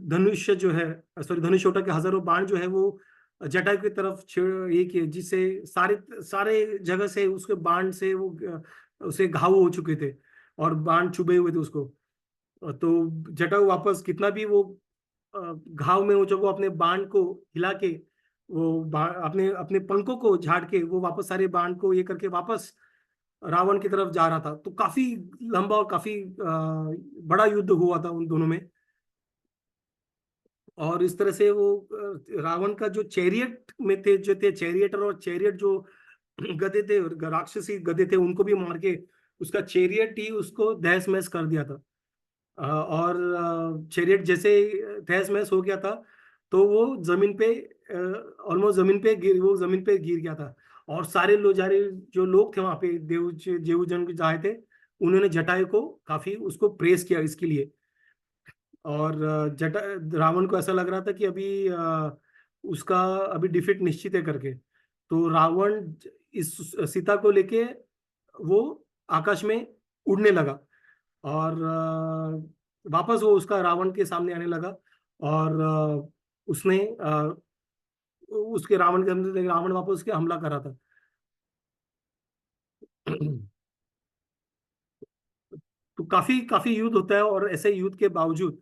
धनुष्य जो है, सॉरी धनुष उठा के हजारों बाण जो है वो जटायु की तरफ ये किए, जिससे सारे सारे जगह से उसके बाण से वो उसे घाव हो चुके थे, और बाण चुभे हुए थे उसको। तो जटायु वापस कितना भी वो घाव में हो, जब वो अपने बाण को हिला के, वो अपने अपने पंखों को झाड़ के वो वापस सारे बाण को ये करके वापस रावण की तरफ जा रहा था, तो काफी लंबा और काफी बड़ा युद्ध हुआ था उन दोनों में। और इस तरह से वो रावण का जो चैरियट में थे, जो थे चैरियटर, और चैरियट जो गधे थे, राक्षसी गधे थे, उनको भी मार के उसका चैरियट ही उसको तहस महस कर दिया था। और चैरियट जैसे तहस महस हो गया था, तो वो जमीन पे ऑलमोस्ट जमीन पे गिर गया था, और सारे जो लोग थे वहां पे, देव जन जो आए थे, उन्होंने जटायु को काफी उसको प्रेस किया इसके लिए। और रावण को ऐसा लग रहा था कि अभी उसका अभी डिफीट निश्चित है करके। तो रावण इस सीता को लेके वो आकाश में उड़ने लगा, और वापस वो उसका रावण के सामने आने लगा। और उसने उसके रावण के अंदर रावण वापस उसके हमला करा था। तो काफी काफी युद्ध होता है, और ऐसे युद्ध के बावजूद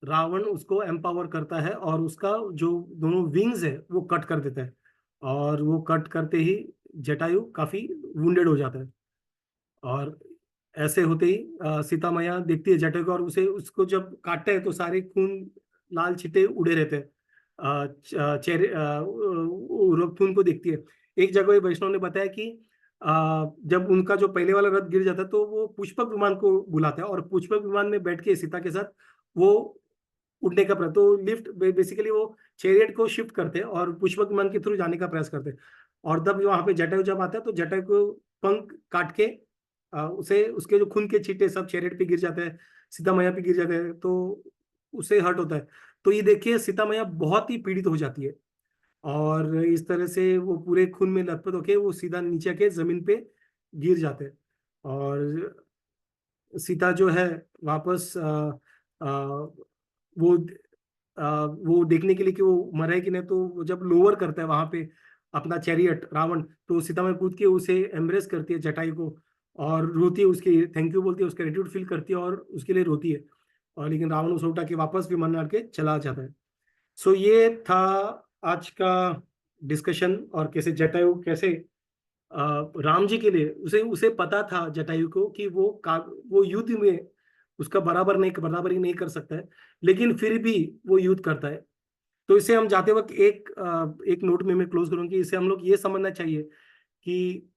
रावण उसको एम्पावर करता है, और उसका जो दोनों विंग्स है वो कट कर देता है। और वो कट करते ही जटायु काफी वुंडेड हो जाता है। और ऐसे होते ही सीता मैया देखती है जटायु को, और उसे उसको जब काटता है तो सारे खून लाल छिटे उड़े रहते हैं। चेहरे वो खून को देखती है। एक जगह वैष्णव ने बताया कि जब उनका जो पहले वाला रथ गिर जाता है तो वो पुष्पक विमान को बुलाता है, और पुष्पक विमान में बैठ के सीता के साथ वो उड़ने का प्रयास, तो लिफ्ट बेसिकली वो चैरियट को शिफ्ट करते हैं और पुष्पक विमान के थ्रू जाने का प्रयास करते हैं। और तब वहां पे जटायु जब आता है तो जटायु को पंख काट के उसे उसके जो खून के छींटे सब चैरियट पे गिर जाते हैं, सीता मैया पे गिर जाते हैं, तो उसे हर्ट होता है। तो ये देखिए सीता मैया बहुत ही पीड़ित हो जाती है, और इस तरह से वो पूरे खून में लथपथ होके वो सीधा नीचे के जमीन पे गिर जाते हैं। और सीता जो है वापस वो वो देखने के लिए कि वो मरा है कि नहीं, तो वो जब लोअर करता है वहां पे अपना चैरियट रावण, तो सीता में कूद के उसे एम्ब्रेस करती है जटायु को, और रोती है, उसके थैंक यू बोलती है, उसका ग्रेटिट्यूड फील करती है और उसके लिए रोती है। और लेकिन रावण उसे उठा के वापस विमान में के चला जाता है। सो ये था आज का डिस्कशन, और कैसे जटायु कैसे राम जी के लिए उसे उसे पता था जटायु को कि वो युद्ध में उसका बराबरी नहीं कर सकता है, लेकिन फिर भी वो युद्ध करता है। तो इसे हम जाते वक्त एक नोट में मैं क्लोज करूंगी, इसे हम लोग ये समझना चाहिए कि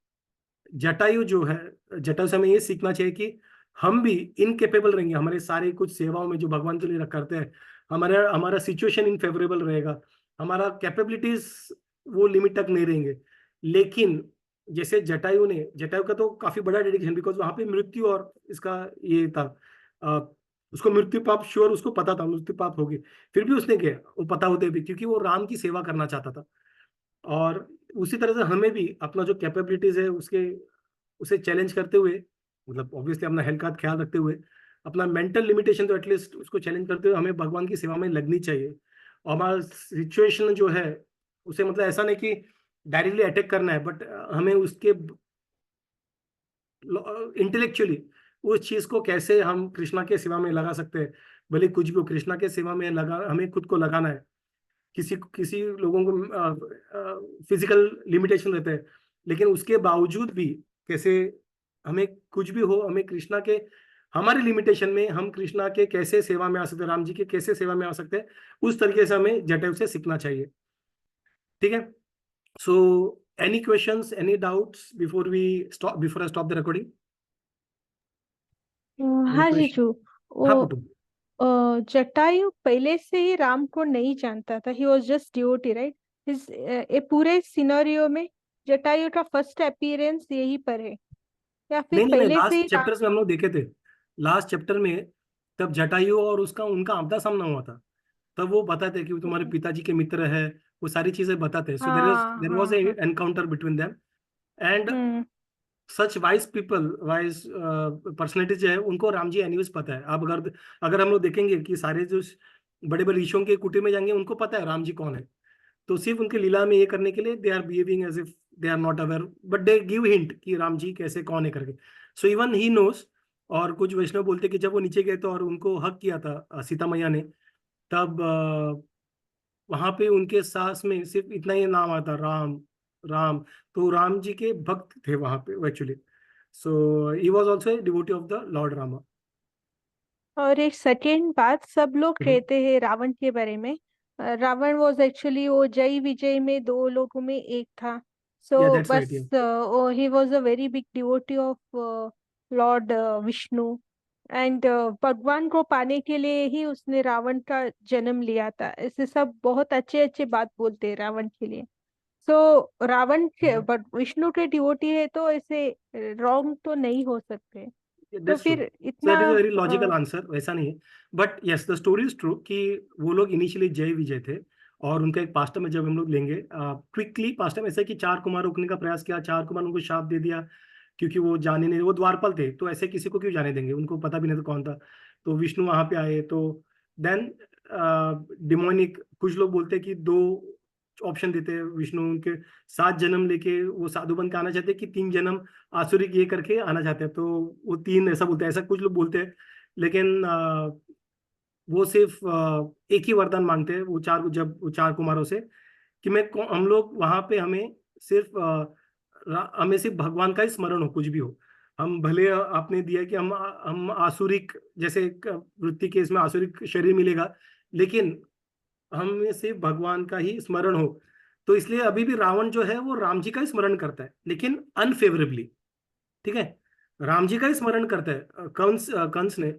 जटायु जो है, जटायु से हमें ये सीखना चाहिए कि हम भी इनकेपेबल रहेंगे हमारे सारे कुछ सेवाओं में जो भगवान के लिए करते हैं। हमारा हमारा सिचुएशन इनफेवरेबल रहेगा, हमारा कैपेबिलिटीज वो लिमिट तक नहीं रहेंगे। लेकिन जैसे जटायु का तो काफी बड़ा डेडिकेशन, बिकॉज वहां पे मृत्यु और इसका ये था, अ, उसको मृत्यु पाप श्योर उसको पता था मृत्यु पाप होगी, फिर भी उसने किया वो पता होते भी, क्योंकि वो राम की सेवा करना चाहता था। और उसी तरह से हमें भी अपना जो कैपेबिलिटीज है उसके उसे चैलेंज करते हुए, मतलब ऑब्वियसली अपना हेल्थ का ख्याल रखते हुए, अपना मेंटल लिमिटेशन तो एटलीस्ट उसको चैलेंज करते हुए हमें भगवान की सेवा में लगनी चाहिए। और हमारा सिचुएशन जो है उसे मतलब ऐसा नहीं कि डायरेक्टली अटैक करना है, बट हमें उसके इंटेलेक्चुअली उस चीज को कैसे हम कृष्णा के सेवा में लगा सकते हैं। भले कुछ भी हो, कृष्णा के सेवा में लगा हमें खुद को लगाना है। किसी किसी लोगों को फिजिकल लिमिटेशन रहते हैं, लेकिन उसके बावजूद भी कैसे हमें कुछ भी हो, हमें कृष्णा के हमारे लिमिटेशन में हम कृष्णा के कैसे सेवा में आ सकते हैं, राम जी के कैसे सेवा में आ सकते हैं, उस तरीके से हमें जटायु से सीखना चाहिए। ठीक है। So any questions, any doubts before I stop the recording? Any हाँ क्वेश्चन? जीजू, हाँ वो पुटू। जटायु पहले से ही राम को नहीं जानता था। ही वॉज जस्ट डिवोटी, राइट? इस ये पूरे सिनेरियो में जटायु का फर्स्ट अपीयरेंस यही पर है, या फिर नहीं, पहले से लास्ट ही चैप्टर्स में हम लोग देखे थे। लास्ट चैप्टर में तब जटायु और उसका उनका आपदा सामना हुआ था, तब वो बताते हैं कि वो तुम्हारे राम। पिताजी के मित्र है, वो सारी चीजें बताते हैं। सो हाँ देर वाज हाँ ए हाँ। Encounter between them, and hmm. Such wise people, wise personality जो है उनको राम जी एनीवेज पता है। अब अगर अगर हम लोग देखेंगे कि सारे जो बड़े बड़े ऋषियों के कुटीर में जाएंगे उनको पता है राम जी कौन है। तो सिर्फ उनके लीला में ये करने के लिए they are behaving as if they are not aware, but they give hint कि राम जी कैसे कौन है करके। So even he knows. और कुछ वैष्णव बोलते कि जब वो नीचे गए तो और उनको हक किया था सीता मैया ने, तब वहां पे उनके सास में सिर्फ इतना ही नाम आता, राम राम। तो राम जी के भक्त थे वहां पे actually. So he was also a devotee of the Lord Rama. और एक सेकेंड बात सब लोग कहते हैं रावण के बारे में, रावण वॉज एक्चुअली वो जय विजय में दो लोगों में एक था। या सो दैट्स राइट। बस he was a very big devotee of Lord Vishnu, and भगवान को पाने के लिए ही उसने रावण का जन्म लिया था। ऐसे सब बहुत अच्छे अच्छे बात बोलते हैं रावण के लिए। सो रावण के बट विष्णु के डिवोटी है तो ऐसे रॉन्ग तो नहीं हो सकते, तो That's true. फिर So इतना that is a very logical answer. वैसा नहीं है, but yes the story is true कि वो लोग इनिशियली जय विजय थे, और उनका एक पास्ट में जब हम लोग लेंगे क्विकली पास्ट में ऐसा है कि 4 कुमार रोकने का प्रयास किया, 4 कुमार उनको शाप दे दिया क्योंकि वो जाने नहीं, वो द्वारपाल थे, तो ऐसे किसी को क्यों जाने देंगे, उनको पता भी नहीं था कौन था। तो विष्णु वहां पे आए, तो देन डिमोनिक, कुछ लोग बोलते हैं कि 2 ऑप्शन देते हैं विष्णु, उनके 7 जन्म लेके वो साधु बन के आना चाहते हैं कि 3 जन्म आसुरिक ये करके आना चाहते हैं, तो वो 3 ऐसा बोलते हैं, ऐसा कुछ लोग बोलते हैं। लेकिन वो सिर्फ एक ही वरदान मांगते हैं, वो 4, जब वो 4 कुमारों से, कि हम लोग वहां पे हमें सिर्फ हमें सिर्फ भगवान का ही स्मरण हो, कुछ भी हो। हम भले आपने दिया कि हम आसुरिक, जैसे वृत्ति के इसमें आसुरिक शरीर मिलेगा, लेकिन हमें सिर्फ भगवान का ही स्मरण हो। तो इसलिए अभी भी रावण जो है वो राम जी का ही स्मरण करता है, लेकिन अनफेवरेबली, ठीक है, राम जी का ही स्मरण करता है। कंस ने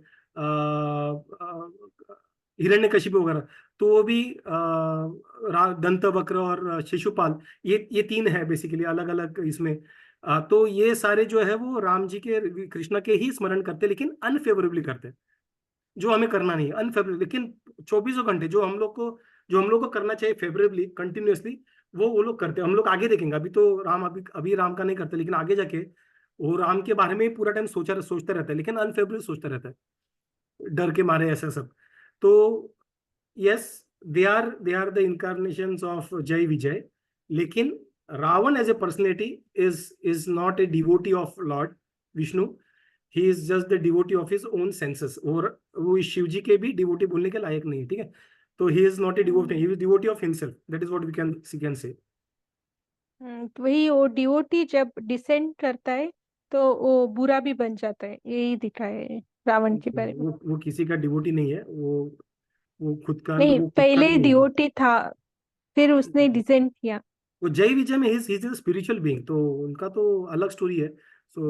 हिरण्यकशिपु वगैरह, तो वो भी दंतवक्र और शिशुपाल, ये 3 है बेसिकली अलग अलग इसमें। तो ये सारे जो है वो राम जी के, कृष्ण के ही स्मरण करते हैं, लेकिन अनफेवरेबली करते हैं, जो हमें करना नहीं है अनफेवरेबली। लेकिन 24 घंटे जो हम लोग को करना चाहिए फेवरेबली कंटिन्यूअसली, वो लोग करते हैं। हम लोग आगे देखेंगे, अभी तो राम अभी राम का नहीं करते, लेकिन आगे जाके वो राम के बारे में ही पूरा टाइम सोचता रहता है, लेकिन अनफेवरेबली सोचता रहता है, डर के मारे, ऐसा सब। तो yes, they are the incarnations of Jaya Vijaya, लेकिन Ravana as a personality is not a devotee of Lord Vishnu, he is just the devotee of his own senses, और वो शिव जी के भी डिवोटी बोलने के लायक नहीं है, ठीक है। तो he is not a devotee, he is devotee of himself, that is what we can say. तो वही वो डिवोटी जब डिसेंड करता है तो वो बुरा भी बन जाता है, यही दिखाया है रावण के बारे में। वो किसी का डिवोटी नहीं है, वो नहीं, खुद का पहले भी नहीं है। डिवोटी था, फिर उसने डिसेंड किया। वो जय विजय में ही इज स्पिरिचुअल बीइंग, तो उनका तो अलग स्टोरी है। So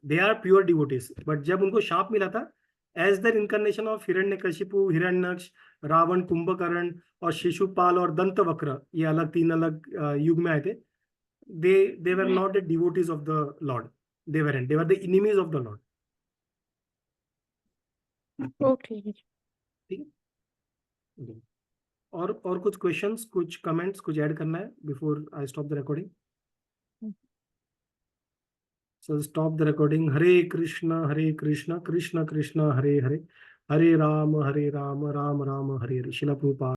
they are pure devotees, but जब उनको शाप मिला था as the incarnation of Hiranyakashipu, Hiranyaksha, Ravan, Kumbhakarna और शिशुपाल और दंतवक्र, ये अलग 3 अलग युग में आए थे। they were not the devotees of the Lord, they were the enemies of the Lord। Okay. ठीक है, और कुछ क्वेश्चंस, कुछ कमेंट्स, कुछ ऐड करना है before I stop the recording? So stop the recording. Hare Krishna Krishna Krishna Hare Hare, Hare Ram Ram Ram Hare Hare. Srila Prabhupada.